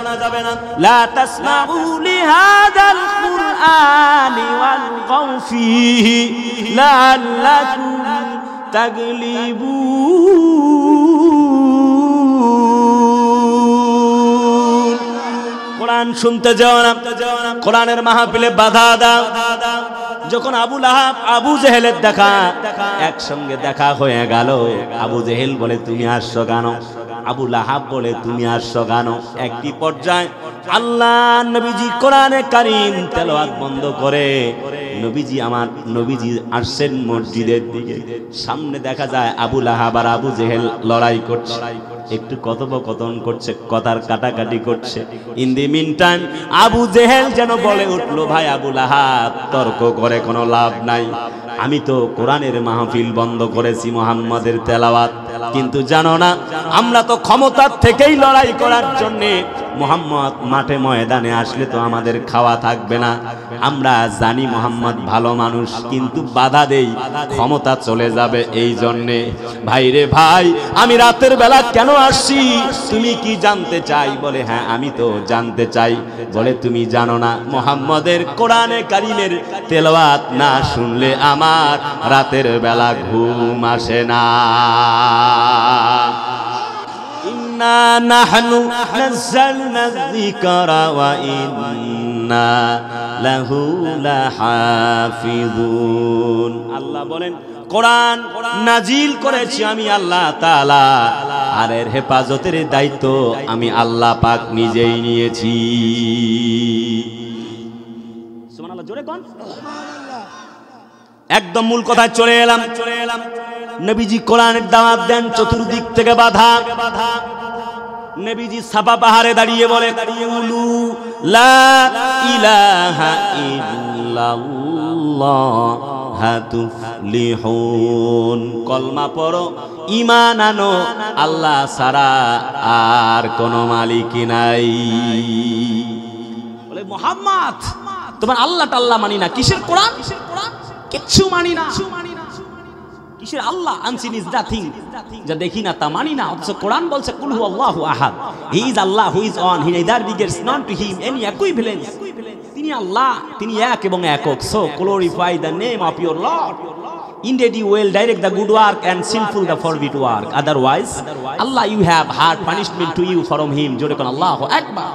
লা তাসমাউ লিহাযাল কুরআনি ওয়ালগাউ ফীহি লাআল্লাকুম তাগলিবুন। কোরআন শুনতে যাও না, কোরআনের মাহফিলে বাধা দাও। যখন আবু লাহাব আবু জেহেলের দেখা একসঙ্গে দেখা হয়ে গেল, আবু জেহেল বলে তুমি আসছো কেন? আবু লাহাব বলে তুমি আসছো কেন? একটি পর্যায়ে আল্লাহ নবীজি কোরআনে কারীম তেলাওয়াত বন্ধ করে নবীজি আসছেন মসজিদের দিকে। সামনে দেখা যায় আবু লাহাব আর আবু জেহেল লড়াই করছে, একটু কথোপকথন করছে, কথার কাটাকাটি করছে। In the meantime Abu Jahl যেন বলে উঠলো, ভাই আবু লাহাব, তর্ক করে কোনো লাভ নাই, আমি তো কোরআনের মাহফিল বন্ধ করেছি মুহাম্মাদের তেলাওয়াত, কিন্তু জানো না আমরা তো ক্ষমতার থেকেই লড়াই করার জন্যে, মুহাম্মদ মাঠে ময়দানে আসলে তো আমাদের খাওয়া থাকবে না। আমরা জানি মুহাম্মদ ভালো মানুষ, কিন্তু বাধা দেই ক্ষমতা চলে যাবে এই জন্যে। ভাই রে ভাই, আমি রাতের বেলা কেন আসছি তুমি কি জানতে চাই? বলে হ্যাঁ আমি তো জানতে চাই। বলে তুমি জানো না মুহাম্মদের কোরআনে কারীমের তেলাওয়াত না শুনলে আমার রাতের বেলা ঘুম আসে না। ইন্না নাহনু নাযালনা যিকরা ওয়া ইন্না লাহু লাহাফিজুন। আল্লাহ বলেন কোরআন নাজিল করেছি আমি আল্লাহ তাআলা, আর এর হেফাজতের দায়িত্ব আমি আল্লাহ পাক নিজেই নিয়েছি। সুবহানাল্লাহ, জোরে কোন সুবহানাল্লাহ। একদম মূল কথায় চলে এলাম। নবীজি কোরআনের দাওয়াত দেন, চতুর্দিক থেকে বাধা। নবীজি সাফা পাহাড়ে দাঁড়িয়ে বলে, কুলু লা ইলাহা ইল্লাল্লাহ তুফলিহুন, কলমা পড়ো, ঈমান আনো, আল্লাহ ছাড়া আর কোনো মালিক নাই। বলে মুহাম্মদ তোমার আল্লাহ টাল্লাহ মানি না, কিসের কোরআন? কিচ্ছু মানি না। কিসের আল্লাহ? আনসিন ইজ নাথিং, যা দেখি না তা মানি না। অথচ কোরআন বলছে কুল হু আল্লাহু আহাদ, he is Allah who is one, he neither begets not to him any equivalence. তিনি আল্লাহ, তিনি এক এবং একক। So glorify the name of your lord, indeed you will direct the good work and sinful the forbid work, otherwise Allah you have hard punishment to you from him। জোরে কোন আল্লাহু আকবার।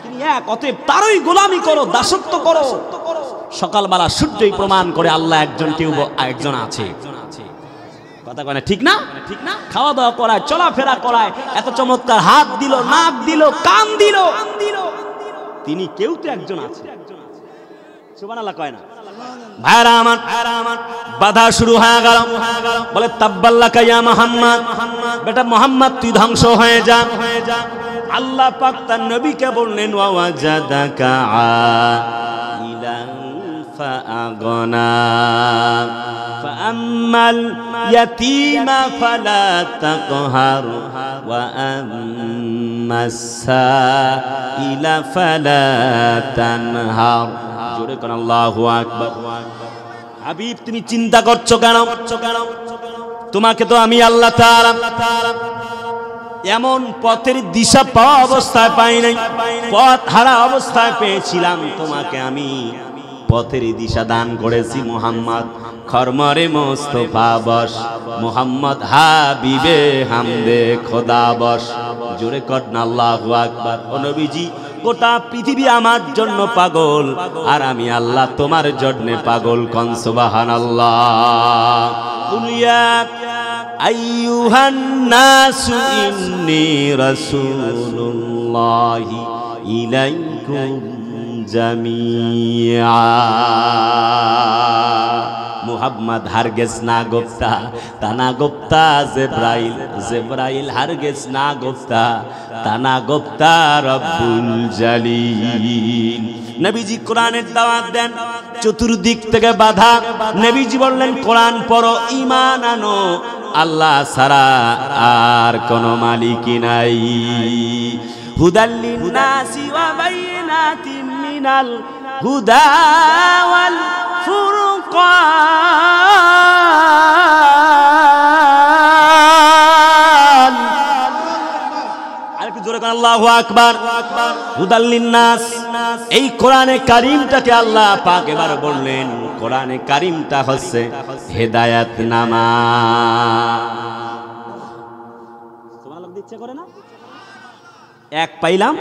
তিনি এক, অতএব তারই গোলামি করো, দাসত্ব করো। সকালবেলা সূর্যই প্রমাণ করে আল্লাহ একজন, কেউ একজন আছে। কথা কয় না, ঠিক না? ঠিক না? খাওয়া দাওয়া করায়, চলাফেরা করায়, এত চমৎকার হাত দিল, নাক দিল, কান দিল, তিনি কেউ তো একজন আছে। সুবহানাল্লাহ কয় না? ভাইরা আমার, বাধা শুরু হয়ে গেল। বলে তাব্বাল্লাকা ইয়া মুহাম্মদ, বেটা মুহাম্মদ তুই ধ্বংস হয়ে যা। আল্লাহ পাক তার নবীকে বললেন, ওয়া ওয়াজাদাকা আইলান ফাআগনা ফাআম্মাল ইয়াতীমা ফালা তাকহার ওয়া আম্মাস সাইলা ফালা তানহার। জোরে কোন আল্লাহু আকবার। হাবিব তুমি চিন্তা করছো কেন? তোমাকে তো আমি আল্লাহ তাআলা এমন পথের দিশা পাওয়া অবস্থায় পাই নাই, পথ হারা অবস্থায় পেয়েছিলাম। তোমাকে আমি পথের দিশা দান করেছি। মুহাম্মদ খরমরে মোস্তফা বস, মুহাম্মদ হাবিবে হামদে খোদা বস। জোরে কর না আল্লাহু আকবার। ও নবীজি গোটা পৃথিবী আমার জন্য পাগল, আর আমি আল্লাহ তোমার জন্য পাগল। কোন সুবহানাল্লাহ। কুলিয়া আইয়ুহান নাসু ইন্নী রাসূলুল্লাহি ইলাইকুম জামিআ। মুহাম্মদ হারগেজ না গোপ্তা, তানা গোপ্তা জিবরাইল, জিবরাইল হারগেজ না গোপ্তা, তানা গোপ্তা রব্বুল জালিল। নবীজি কোরআনের দাওয়াত দেন, চতুর্দিক থেকে বাধা। নবীজি বললেন কোরআন পড়ো, ঈমান আনো, আল্লাহ ছাড়া আর কোনো মালিক নাই। হুদাল লিন্নাসি ওয়া বাইনাতিন মিনাল হুদা ওয়াল ফুরকান। আরেকটু জোরে কোন আল্লাহু আকবার। হুদাল লিন্নাস, এই কোরআনে কারীমটাকে আল্লাহ পাক এবার বললেন, কোরআনে কারীমটা হচ্ছে হেদায়েত নামা। সুবহানাল্লাহ দিচ্ছে করে না? এক পাইলাম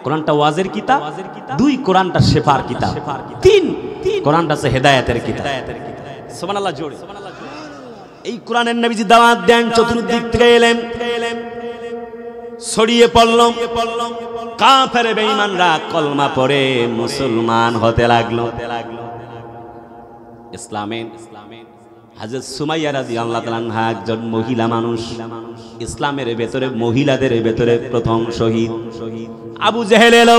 কোরআনটা ওয়াজের কিতাব, দুই কোরআনটা শেফার কিতাব, তিন কোরআনটা হচ্ছে হেদায়েতের কিতাব। সুবহানাল্লাহ জোরে। এই কোরআনের নবীজি দাওয়াত দেন, চতুর্দিক থেকে এলেন, ছড়িয়ে পড়ল। কাফের বেঈমানরা কলমা পড়ে মুসলমান হতে লাগলো। ইসলামের হযরত সুমাইয়া রাদিয়াল্লাহু তাআলা আনহা একজন মহিলা মানুষ, ইসলামের ভেতরে মহিলাদের ভেতরে প্রথম শহীদ। আবু জেহেল এলো,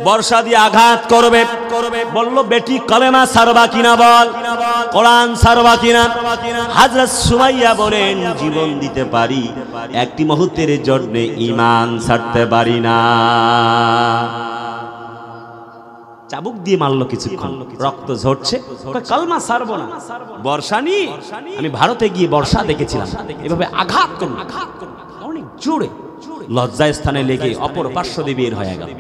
বর্ষা দিয়ে আঘাত করবে, বলল বেটি কলেমা ছাড়বা কিনা, বল কোরআন ছাড়বা কিনা। হযরত সুমাইয়া বলেন জীবন দিতে পারি, একটি মুহূর্তের জন্য ঈমান ছাড়তে পারি না। চাবুক দিয়ে মারলো কিছুক্ষণ, রক্ত ঝরছে, কালমা ছাড়বো না। বর্ষা নিয়ে আমি ভারতে গিয়ে বর্ষা দেখেছিলাম, এভাবে আঘাত করল অনেক জোরে, লজ্জা স্থানে লেগে অপর পার্শ্ব দিয়ে বের হয়ে গেল,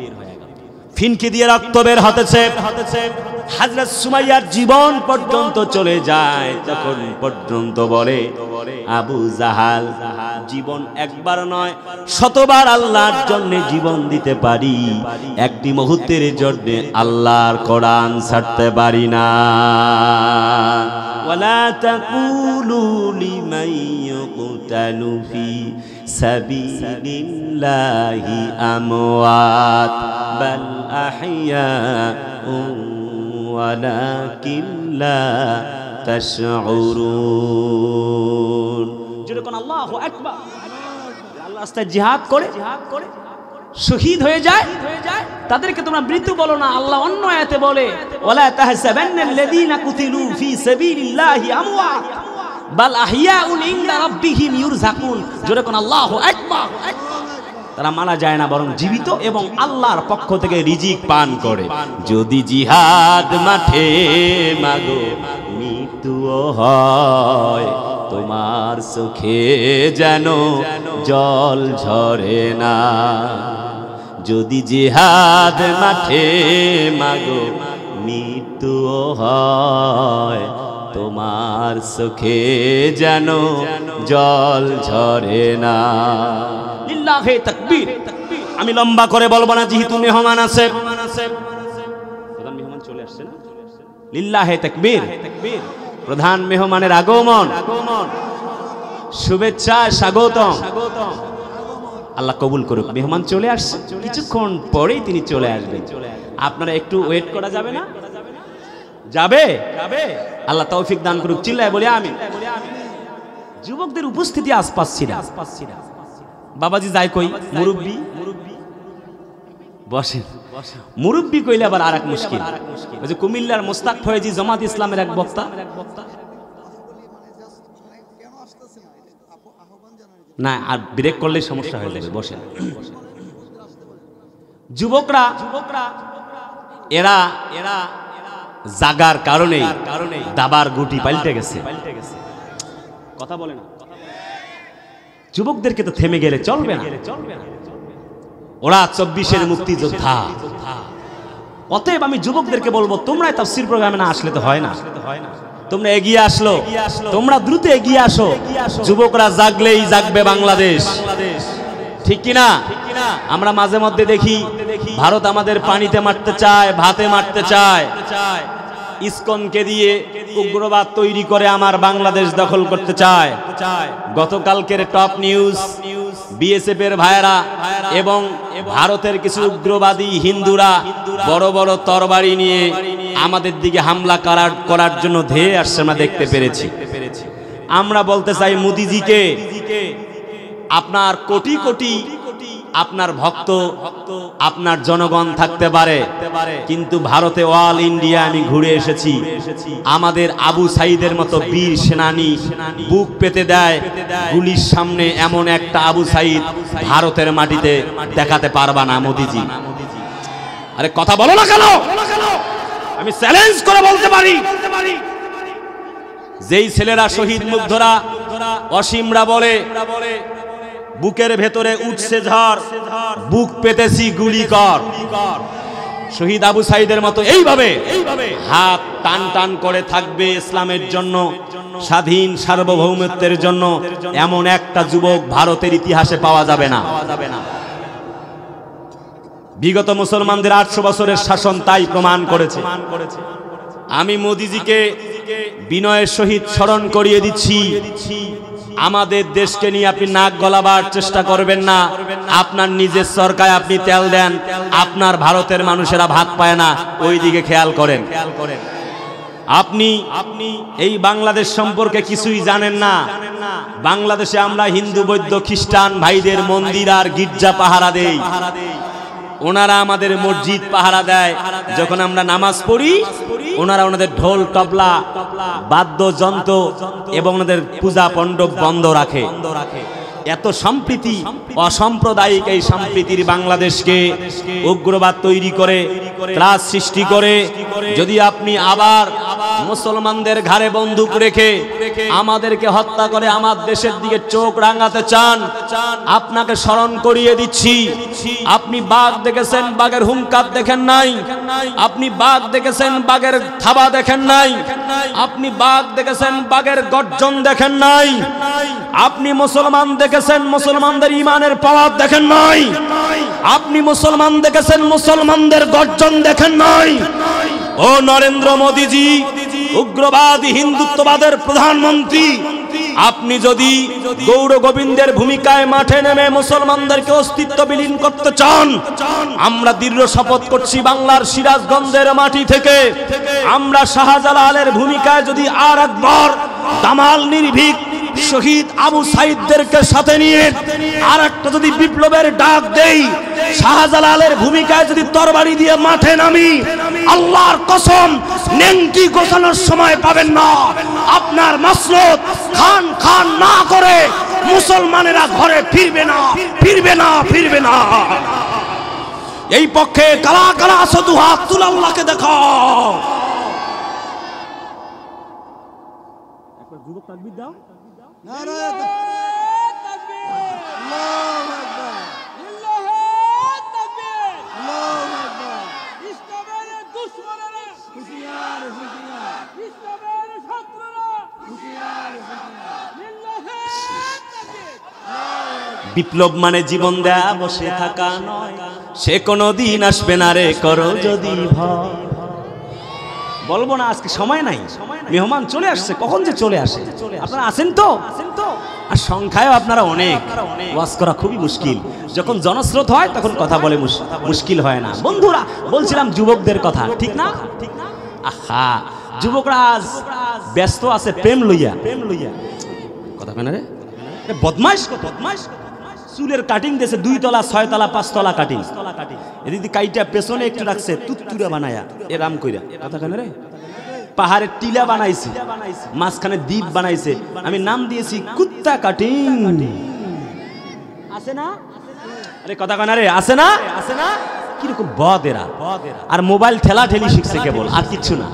ফিনকি দিয়ে রক্ত বের হতেছে। হযরত সুমাইয়ার জীবন পর্যন্ত চলে যায়, তখন পর্যন্ত বলে আবু জাহাল জীবন একবার নয় শতবার আল্লাহর জন্য জীবন দিতে পারি, একটি মুহূর্তের জন্য আল্লাহর কোরআন ছাড়তে পারি না। ওয়ালা তাকুলু লিমান ইউকতালু ফি সাবিলিল্লাহি আমওয়াত বাল আহইয়াউ ওয়ালাকিন লা তাশউরুন। যেরকম আল্লাহু আকবার, আল্লাহর রাস্তায় জিহাদ করে শহীদ হয়ে যায়, তাদেরকে তোমরা মৃত্যু বলো না। আল্লাহ অন্য আয়াতে বলে ওয়ালা তাহসাবান্নাল্লাযীনা কুতিলু ফী সাবিলিল্লাহি আমওয়াত বাল আহইয়াউন ইনদা রাব্বিহিম ইউরযাকুন। যেরকম আল্লাহু আকবার, তারা মারা যায় না বরং জীবিত এবং আল্লাহর পক্ষ থেকে রিজিক পান করে। যদি জিহাদ মাঠে মাগো মৃত্যুও হয়, তোমার চোখে যেন জল ঝরে না। যদি জিহাদ মাঠে মাগো মৃত্যুও হয়, তোমার চোখে যেন জল ঝরে না। লিল্লাহি তাকবীর। আমি লম্বা করে বলবো না, যেহেতু মেহমান আছে, প্রধান মেহমান চলে আসছে না। লিল্লাহি তাকবীর। প্রধান মেহমানের আগমন, শুভেচ্ছা, স্বাগতম। আল্লাহ কবুল করুক। মেহমান চলে আসছে, কিছুক্ষণ পরেই তিনি চলে আসবেন। আপনারা একটু ওয়েট করা যাবে না? যাবে? আল্লাহ তৌফিক দান করুক। চিল্লায় বলি আমিন। যুবকদের উপস্থিতি আজ পাচ্ছি না। বাবাজি যায় কই? মুরব্বি বসেন। মুরব্বি কইলে আবার আর এক মুশকিল। ওই যে কুমিল্লার মোস্তাক ফয়েজি জামাত ইসলামের এক বক্তা, না আর ব্রেক করলে সমস্যা হয়ে যাবে। বসেন। যুবকরা এরা জাগার কারণে দাবার গুটি পাল্টে গেছে। কথা বলে না। যুবকদেরকে তো থেমে গেলে চলবে না। ওরা 24-এর মুক্তিযোদ্ধা। অতএব আমি যুবকদেরকে বলবো, তোমরা তাফসীর প্রোগ্রামে না আসলে তো হয় না। তোমরা এগিয়ে আসলো, তোমরা দ্রুত এগিয়ে আসো। যুবকরা জাগলেই জাগবে বাংলাদেশ, ঠিক কিনা? আমরা মাঝে মধ্যে দেখি ভারত আমাদের পানিতে মারতে চায়, ভাতে মারতে চায়, ইসকনকে দিয়ে উগ্রবাদ তৈরি করে আমার বাংলাদেশ দখল করতে চায়। গতকালকের টপ নিউজ, বিএসএফ এর ভাইয়েরা এবং ভারতের কিছু উগ্রবাদী হিন্দুরা বড় বড় তরবারি নিয়ে আমাদের দিকে হামলা করার জন্য ধেয়ে আসছে, আমরা দেখতে পেরেছি। আমরা বলতে চাই মোদিজিকে, আপনার কোটি কোটি আপনার ভক্ত, আপনার জনগণ থাকতে পারে, কিন্তু ভারতে অল ইন্ডিয়া আমি ঘুরে এসেছি, আমাদের আবু সাইদের মতো বীর সেনানী বুক পেতে দেয় গুলির সামনে, এমন একটা আবু সাইদ ভারতের মাটিতে দেখাতে পারবা না মোদিজি। আরে কথা বলো না কেন? আমি চ্যালেঞ্জ করে বলতে পারি, যেই ছেলেরা শহীদ মুগ্ধরা অসীমরা বলে বুকের ভেতরে উঠছে ঝড়, বুক পেতেছি গুলি কর, শহীদ আবু সাইদের মতো এইভাবে হাত টান টান করে থাকবে ইসলামের জন্য, স্বাধীন সার্বভৌমত্বের জন্য, এমন একটা যুবক ভারতের ইতিহাসে পাওয়া যাবে না। বিগত মুসলমানদের 800 বছরের শাসন তাই প্রমাণ করেছে। আমি মোদিজিকে বিনয়ের সহিত স্মরণ করিয়ে দিচ্ছি, আমাদের দেশকে নিয়ে আপনি নাক গলাবার চেষ্টা করবেন না। আপনার নিজের সরকারে আপনি তেল দেন, আপনার ভারতের মানুষেরা ভাত পায় না, ওই দিকে খেয়াল করেন। আপনি এই বাংলাদেশ সম্পর্কে কিছুই জানেন না। বাংলাদেশে আমরা হিন্দু বৌদ্ধ খ্রিস্টান ভাইদের মন্দির আর গির্জা পাহারা দেই, ওনারা আমাদের মসজিদ পাহারা দেয়। যখন আমরা নামাজ পড়ি ওনারা ওনাদের ঢোল তবলা বাদ্যযন্ত্র এবং ওনাদের পূজা মণ্ডপ বন্ধ রাখে। এত সম্প্রীতি, অসাম্প্রদায়িক এই সম্প্রীতির বাংলাদেশকে উগ্রবাদ তৈরি করে, ত্রাস সৃষ্টি করে, যদি আপনি আবার মুসলমানদের ঘাড়ে বন্দুক রেখে আমাদেরকে হত্যা করে আমার দেশের দিকে চোখ রাঙাতে চান, আপনাকে স্মরণ করিয়ে দিচ্ছি, আপনি বাঘ দেখেছেন, বাঘের হুঙ্কার দেখেন নাই, আপনি বাঘ দেখেছেন, বাঘের থাবা দেখেন নাই, আপনি বাঘ দেখেছেন, বাঘের গর্জন দেখেন নাই, আপনি মুসলমান দেখেছেন, মুসলমানদের ইমানের পাওয়ার দেখেন নাই, আপনি মুসলমান দেখেছেন, মুসলমানদের গর্জন দেখেন নাই। ও নরেন্দ্র মোদীজি, উগ্রবাদী হিন্দুত্ববাদের প্রধানমন্ত্রী, আপনি যদি গৌর গোবিন্দের ভূমিকায় মাঠে নেমে মুসলমানদেরকে অস্তিত্ব বিলীন করতে চান, আমরা দৃঢ় শপথ করছি বাংলার সিরাজগঞ্জের মাটি থেকে আমরা শাহজালালের ভূমিকায় যদি আর একবার দামাল নির্ভীক শহীদ আবু সাইদদেরকে সাথে নিয়ে আর একটা যদি বিপ্লবের ডাক দেই, শাহজালালের ভূমিকায় যদি তরবারি দিয়ে মাঠে নামি, আল্লাহর কসম নেংটি গোছানোর সময় পাবেন না। আপনার মাসরত খান খান না করে মুসলমানেরা ঘরে ফিরবে না, ফিরবে না, ফিরবে না। এই পক্ষে কালা কালা শুধু হাত তুলে আল্লাহকে দেখাও। একবার যুবক তাকবীর দাও। নারায়ে তাকবীর, আল্লাহু আকবার, লিল্লাহি তাকবীর, আল্লাহু আকবার। ইসলামের দুশমনেরা হুঁশিয়ার, হুঁশিয়ার, ইসলামের শত্রুরা হুঁশিয়ার, হুঁশিয়ার, লিল্লাহি তাকবীর। বিপ্লব মানে জীবন দেয়া বসে থাকা নয়, সে কোনোদিন আসবে না রে করো যদি ভয়। বলবো না, আজকে সময় নাই, মেহমান চলে আসছে, কখন যে চলে আসে। আপনারা আছেন তো? আর সংখ্যায় আপনারা অনেক, ওয়াজ করা খুবই মুশকিল। যখন জনস্রোত হয় তখন কথা বলে মুশকিল হয় না। বন্ধুরা, বলছিলাম যুবকদের কথা, ঠিক না? আহা, যুবকরা আজ ব্যস্ত আছে প্রেম লইয়া। কথা কেন রে? বদমাইশ কত, বদমাইশ। চুলের কাটিং দিয়েছে 2 তলা 6 তলা 5 তলা কাটিং, এদিকে কাইটা পেছনে একটু রাখছে তুত্তুরা বানায়া এরাম কইরা। কথা কেন রে? পাহাড়ের টিলা বানাইছে, মাঝখানে দ্বীপ বানাইছে, আমি নাম দিয়েছি কুত্তা কাটিং। আছে না? আরে কথা কেন রে? আছে না? আছে না? কিরকম বদ এরা। আর মোবাইল ঠেলা ঠেলি শিখছে কেবল, আর কিচ্ছু না।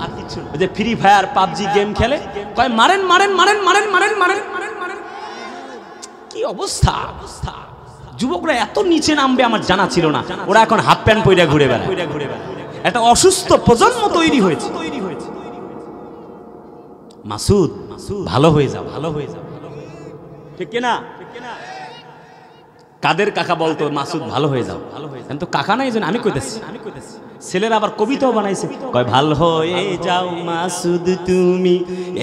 ওই যে ফ্রি ফায়ার পাবজি গেম খেলে, কয় মারেন মারেন মারেন মারেন মারেন মারেন মারেন মারেন। কি অবস্থা! যুবকরা এত নিচে নামবে আমার জানা ছিল না। ওরা এখন হাফ প্যান্ট পরে ঘুরে বেড়ায়। একটা অসুস্থ প্রজন্ম তৈরি হয়েছে। মাসুদ, ভালো হয়ে যাও, ভালো হয়ে যাও, ঠিক না? কাদের কাকা বলতো মাসুদ ভালো হয়ে যাও, ভালো হয়ে যাও। তো কাকা নাই যেন আমি কইতেছি। ছেলেরা আবার কবিতাও বানাইছে, কয় ভালো হয়ে যাও মাসুদ তুমি,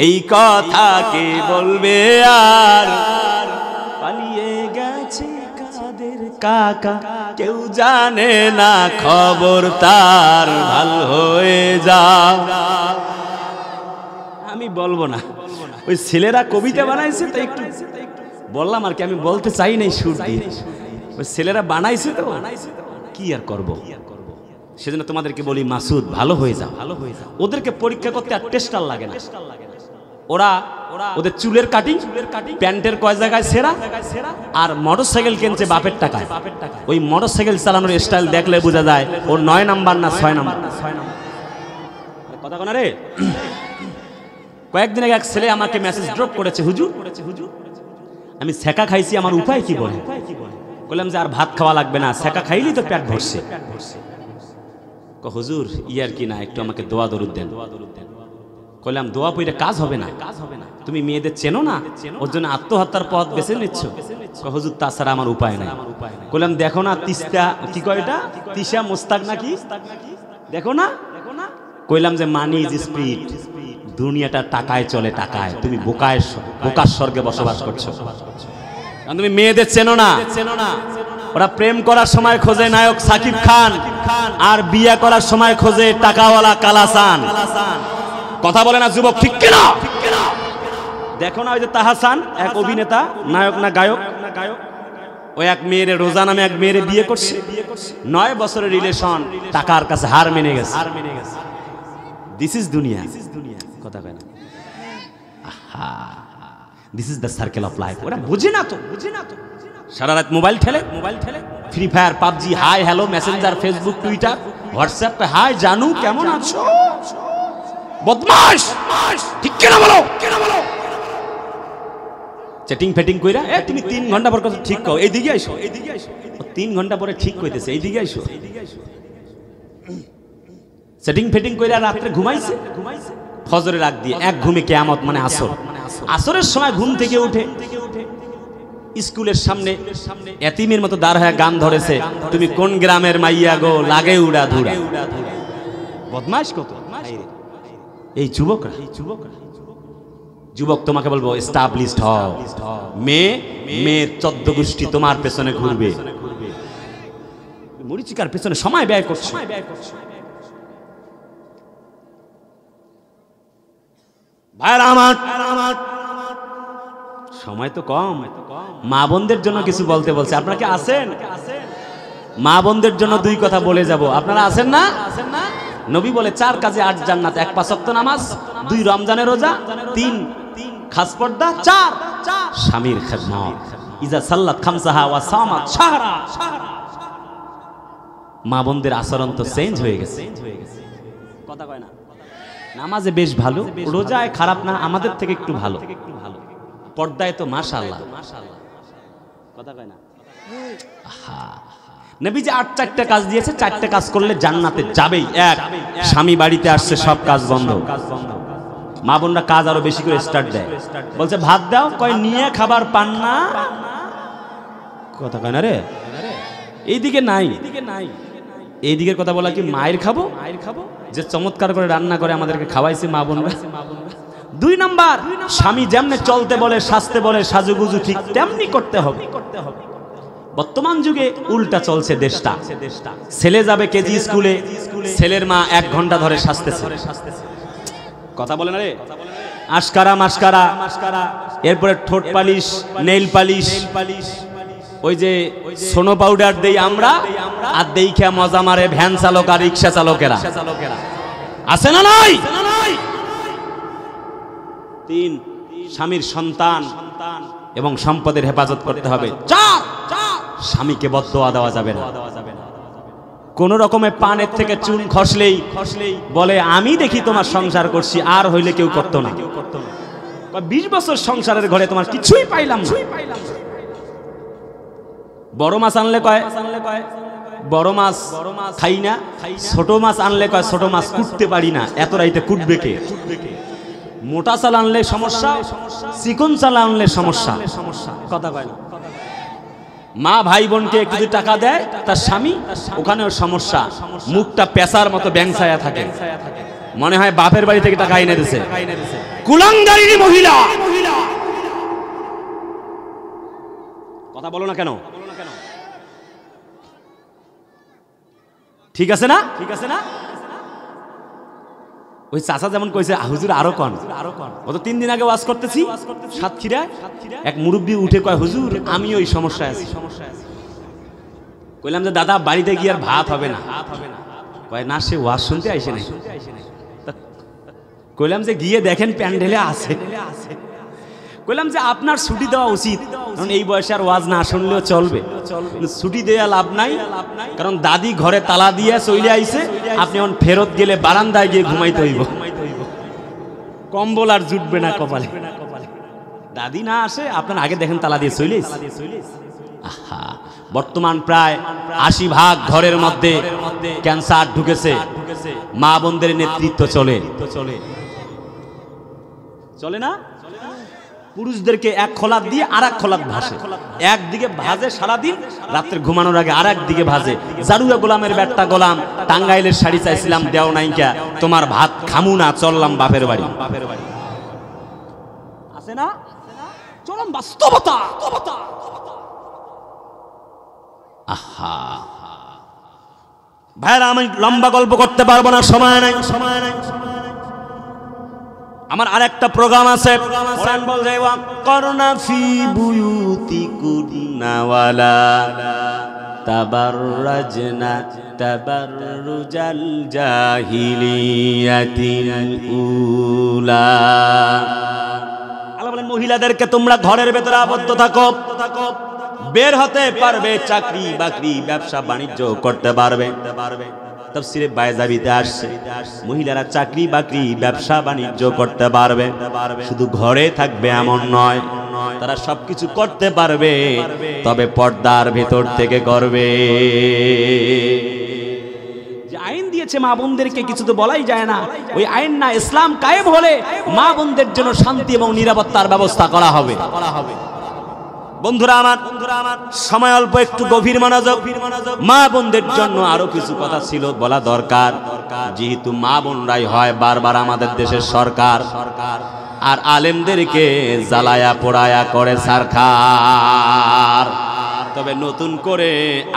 এই কথা কে বলবে আর, পালিয়ে গেছে কাদের কাকা, কেউ জানে না খবর তার, ভালো হয়ে যাও। আমি বলবো না, ওই ছেলেরা কবিতা বানাইছে তো একটু বললাম আর কি, আমি বলতে চাই নাই সুর দিয়ে। ওই ছেলেরা বানাইছে তো, কি আর করব। সেজন্য তোমাদেরকে বলি মাসুদ ভালো হয়ে যাও, ভালো হয়ে যাও। ওদেরকে পরীক্ষা করতে আর টেস্টার লাগে না। ওরা ওদের চুলের কাটিং, প্যান্টের কয় জায়গায় ছেঁড়া, আর মোটরসাইকেল কিনছে বাপের টাকায়। ওই মোটরসাইকেল চালানোর স্টাইল দেখলে বোঝা যায় ওর 9 নাম্বার না 6 নাম্বার। কথা কোনা রে? কয়েকদিন আগে এক ছেলে আমাকে মেসেজ ড্রপ করেছে, হুজুর আমি সেকা খাইছি, আমার উপায় কি বলে? বললাম যে আর ভাত খাওয়া লাগবে না, সেকা খাইলেই তো পেট ভরছে। হুজুর ইয়ার কি না, একটু আমাকে দোয়া দরুদ দেন। কইলাম দোয়া পইরে কাজ হবে না, তুমি মেয়েদের চেনো না, ওর জন্য আত্মহত্যার পথ বেছে নিচ্ছ। হুজুর তাছাড়া আমার উপায় নাই। কইলাম দেখো না তিস্তা, কি কয় এটা, তিশা মুস্তাক নাকি, দেখো না। কইলাম যে মানি ইজ স্পিড, দুনিয়াটা টাকায় চলে, টাকায়। তুমি বোকার স্বর্গে বসবাস করছো। তুমি মেয়েদের চেনো না। ওরা প্রেম করার সময় খোঁজে নায়ক সাকিব খান, আর বিয়ে করার সময় খোঁজে টাকাওয়ালা কালাসান। কথা বলে না যুবক, ঠিক কিনা? দেখো না ওই যে তাহাসান, এক অভিনেতা, নায়ক না গায়ক, ওই এক মেয়ের, রোজা নামে এক মেয়ের বিয়ে করছে। 9 বছরের রিলেশন, টাকার কাছে হার মেনে গেছে। দিস ইজ দুনিয়া। কথা কয় না, আহা, this is the circle of life. ওরা বুঝে না তো, বুঝে না তো। সারা রাত মোবাইল খেলে, free fire PUBG, hi hello Messenger, Facebook, Twitter, হোয়াটসঅ্যাপে হাই জানু কেমন আছো। বদমাশ, ঠিক কিনা বলো? চ্যাটিং ফেটিং কইরা, তুমি 3 ঘন্টা পর কথা ঠিক কও, এইদিকে আইসো, এইদিকে আইসো। 3 ঘন্টা পরে ঠিক কইতেছে, এইদিকে আইসো। সেটিং ফেটিং কইরা রাত্রে ঘুমাইছে, ফজরের আগ দিয়ে এক ঘুমে কিয়ামত মানে আসর। আসরের সময় ঘুম থেকে উঠে স্কুলের সামনে এতিমের মতো দাঁড় হয়ে গান ধরেছে, তুমি কোন গ্রামের মাইয়া গো, লাগে উড়া ধুরা। বদমাশ কত এই যুবকরা। যুবক তোমাকে বলবো এস্টাবলিশড হও, মেয়ের 14 গোষ্ঠী তোমার পেছনে ঘুরবে, মরিচিকার পেছনে সময় ব্যয় করছে। ভাইরা আমার, সময় তো কম, মা বোনদের জন্য কিছু বলতে বলছে। আপনারা কি আছেন? মা বোনদের জন্য 2 কথা বলে যাব, আপনারা আছেন না? নবী বলে 4 কাজে 8 জান্নাত, 1 5 ওয়াক্ত নামাজ, 2 রমজানের রোজা, 3 খাস পর্দা, 4 স্বামীর খেদমত। ইজা সাল্লাত খামসাহা ওয়া সামাত শাহরা। মা বোনদের আচরণ তো চেঞ্জ হয়ে গেছে, কথা কয় না? নামাজে বেশ ভালো, রোজায় খারাপ না, আমাদের থেকে একটু ভালো, পর্দায় তো মাশাআল্লাহ, কথা কয় না? নবী যে 8টা কাজ দিয়েছে, 4টা কাজ করলে জান্নাতে যাবেই। 1, স্বামী বাড়িতে আসছে, সব কাজ বন্ধ। মা বোনরা কাজ আরো বেশি করে স্টার্ট দেয়, বলছে ভাত দাও, কয় নিয়ে খাবার পান না, কথা কয় না রে? এইদিকে নাই, এই দিকের কথা বলা কি মায়ের খাবো, যে চমৎকার করে রান্না করে আমাদেরকে খাওয়াইছে মা বোনরা। 2 নাম্বার, স্বামী যেমনে চলতে বলে, সাজতে বলে, সাজুগুজু ঠিক তেমনি করতে হবে। বর্তমান যুগে উল্টা চলছে দেশটা। ছেলে যাবে কেজি স্কুলে, ছেলের মা 1 ঘন্টা ধরে সাজতেছে, কথা বলে না রে? আশকারা মাস্কারা, এরপরে ঠোঁট পালিশ, নেইল পালিশ, ওই যে সোনো পাউডার দেই আমরা, আর দেইখা মজা মারে ভ্যান চালক আর রিক্সা চালকেরা, আছে না নাই? 3, স্বামীর সন্তান এবং সম্পদের হেফাজত করতে হবে। 4, স্বামীকে বদদোয়া দেওয়া যাবে না। কোন রকমে পানের থেকে চুন খসলেই বলে আমি দেখি তোমার সংসার করছি, আর হইলে কেউ করতো না। 20 বছর সংসারের ঘরে তোমার কিছুই পাইলাম না। বড় মাছ আনলে কয় বড় মাছ খাই না, ছোট মাছ আনলে কয় ছোট মাছ কুটতে পারি না, এত রাইতে কুটবে কে? মোটা চাল আনলে সমস্যা, চিকন চাল আনলে সমস্যা, কথা কয় না? মা ভাই বোনকে একটু টাকা দেয়, তার স্বামী ওখানেও সমস্যা, মুখটা পেশার মতো ব্যাংসায়া থাকে, মনে হয় বাপের বাড়ি থেকে টাকা এনে দিছে। কুলাঙ্গারিনী মহিলা, কথা বলো না কেন? ঠিক আছে না? ওই চাচা যেমন কইছে হুজুর আরো কন, ও তো 3 দিন আগে ওয়াজ করতেছি সাতক্ষীরায়, এক মুরব্বী উঠে কয় হুজুর আমি ওই সমস্যায় আছি। কইলাম যে দাদা বাড়িতে গিয়ে আর ভাত হবে না, কয় না সে ওয়াজ শুনতে আইসে নাই। কইলাম যে গিয়ে দেখেন প্যান্ডেলে আছে। কইলাম যে আপনার ছুটি দেওয়া উচিত, কারণ এই বয়সে আর ওয়াজ না শুনলেও চলবে, ছুটি দেওয়া লাভ নাই, কারণ দাদি ঘরে তালা দিয়ে চলে আইছে, আপনি এখন ফেরত গেলে বারান্দায় গিয়ে ঘুমাইতে হইব, কম্বল আর জুটবে না কপালে। দাদি না আসে আপনার আগে দেখেন তালা দিয়ে চলে আইছে। আহা, বর্তমান প্রায় 80% ঘরের মধ্যে ক্যান্সার ঢুকেছে, মা বোনদের নেতৃত্ব চলে না? পুরুষদেরকে 1 খোলাত দিয়ে আর 1 খোলাত ভাসে, একদিকে ভাজে সারাদিন, রাত্রে ঘুমানোর আগে আর একদিকে ভাজে। জারুয়া গোলামের ব্যাটটা গোলাম, টাঙ্গাইলের শাড়ি চাইছিলাম দেও নাইকা, তোমার ভাত খামু না, চললাম বাপের বাড়ি। আছে না? চললাম বাস্তবতা। আহা ভাইরা, আমি লম্বা গল্প করতে পারবো না, সময় নাই। আমার আরেকটা প্রোগ্রাম আছে, কোরআন বলছে ওয়াকরনা ফি বুয়ুতিকুন্না ওয়ালা তাবাররাজনা তাবাররুজাল জাহিলিয়াতিল উলা। আল্লাহ বলেন মহিলাদেরকে তোমরা ঘরের ভেতরে আবদ্ধ থাকো, বের হতে পারবে, চাকরি বাকরি ব্যবসা বাণিজ্য করতে পারবে। তাফসীরে বায়জাবিতে আসছে মহিলারা চাকরি বাকরি ব্যবসা বাণিজ্য করতে পারবে, শুধু ঘরে থাকবে এমন নয়, তারা সবকিছু করতে পারবে, তবে পর্দার ভেতর থেকে করবে। যে আইন দিয়েছে মা বোনদেরকে কিছু তো বলাই যায় না, ওই আইন না ইসলাম কায়েম হলে মা বোনদের জন্য শান্তি এবং নিরাপত্তার ব্যবস্থা করা হবে। বন্ধুরা আমার সময় অল্প, একটু গভীর মনোযোগ। মা বোনদের জন্য আরো কিছু কথা ছিল বলা দরকার, যেহেতু মা বোনরাই হয় বারবার আমাদের দেশের সরকার, আর আলেমদেরকে জ্বালায়া পোড়ায়া করে সরকার। তবে নতুন করে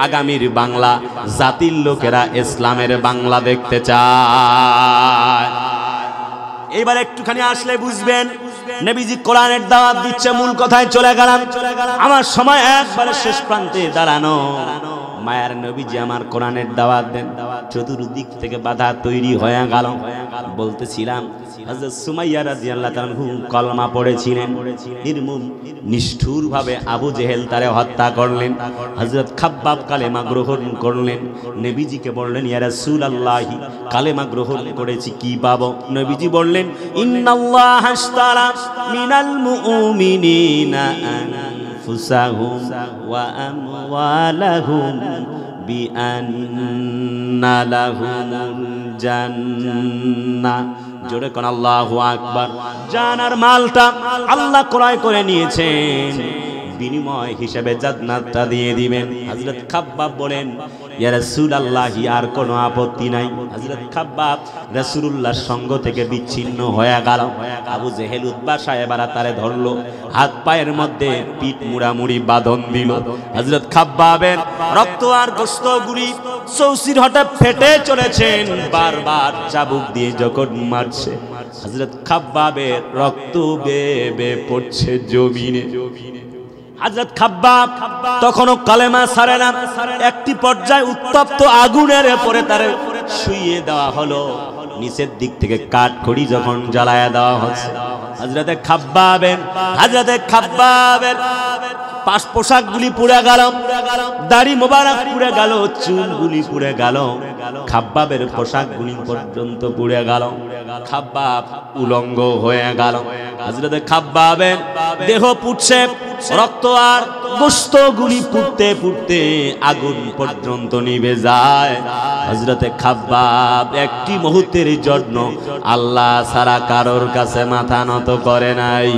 আগামীর বাংলা জাতির লোকেরা ইসলামের বাংলা দেখতে চায়। এবার একটুখানি আসলে বুঝবেন, নবীজি কোরআনের দাওয়াত দিচ্ছে, মূল কথায় চলে গেলাম। আমার সময় একবারে শেষ প্রান্তে দাঁড়ানো। মায়ার নবীজি আমার কোরআনের দাওয়াত দেন, চতুর্দিক থেকে বাধা তৈরি হয়ে গেল। বলতেছিলাম হযরত সুমাইয়া রাদিয়াল্লাহু তাআলা কলমা পড়েছিলেন, নির্মম নিষ্ঠুরভাবে আবু জেহেল তারে হত্যা করলেন। হযরত খাব্বাব কালেমা গ্রহণ করলেন, নবীজিকে বললেন ইয়া রাসূলুল্লাহি কালেমা গ্রহণ করেছি কি পাবো? নবীজি বললেন ইন্নাল্লাহা আশতারা মিনাল মুমিনিনা আনফুসাহুম ওয়া আমওয়ালাহুম বিআন্না লাহুমুল জান্নাহ। জোরে কোন আল্লাহু আকবার। জানার মালটা আল্লাহ ক্রয় করে নিয়েছেন, বিনিময় হিসেবে জান্নাতটা দিয়ে দিবেন। হযরত খাব্বাব বলেন ইয়া রাসূলুল্লাহ আর কোনো আপত্তি নাই। হযরত খাব্বাব রাসূলুল্লাহর সঙ্গ থেকে বিচ্ছিন্ন হয়ে গেল। আবু জেহেল উতবা সাহেবরা তারে ধরলো, হাত পায়ের মধ্যে পিঠ মুড়ামুড়ি বাঁধন দিল। হযরত খাব্বাবের রক্ত আর গোশতগুলি চৌচির হঠাৎ ফেটে চলেছেন, বারবার চাবুক দিয়ে যখন মারছে হযরত খাব্বাবের রক্ত বেয়ে বেয়ে পড়ছে জমিনে। হযরত খাব্বাব তখনও কালেমা ছাড়ে না। একটি পর্যায়ে উত্তপ্ত আগুনের উপরে তারে শুইয়ে দেওয়া হলো, নিচের দিক থেকে কাঠখড়ি যখন জ্বালায়া দেওয়া হচ্ছে, হযরতে খাব্বাবের পাশ পোশাকগুলি পুড়ে গেল, দাড়ি মোবারক পুড়ে গেল, চুলগুলি পুড়ে গেল, খাব্বাবের পোশাকগুলি পর্যন্ত পুড়ে গেল। খাব্বাব উলঙ্গ হয়ে গেল। হযরতে খাব্বাবের দেহ পুড়ছে, রক্ত আর গোশতগুলি পুড়তে পুড়তে আগুন পর্যন্ত নিভে যায়। হযরতে খাব্বাব একটি মুহূর্তের জন্য আল্লাহ ছাড়া কারোর কাছে মাথা নত করে নাই।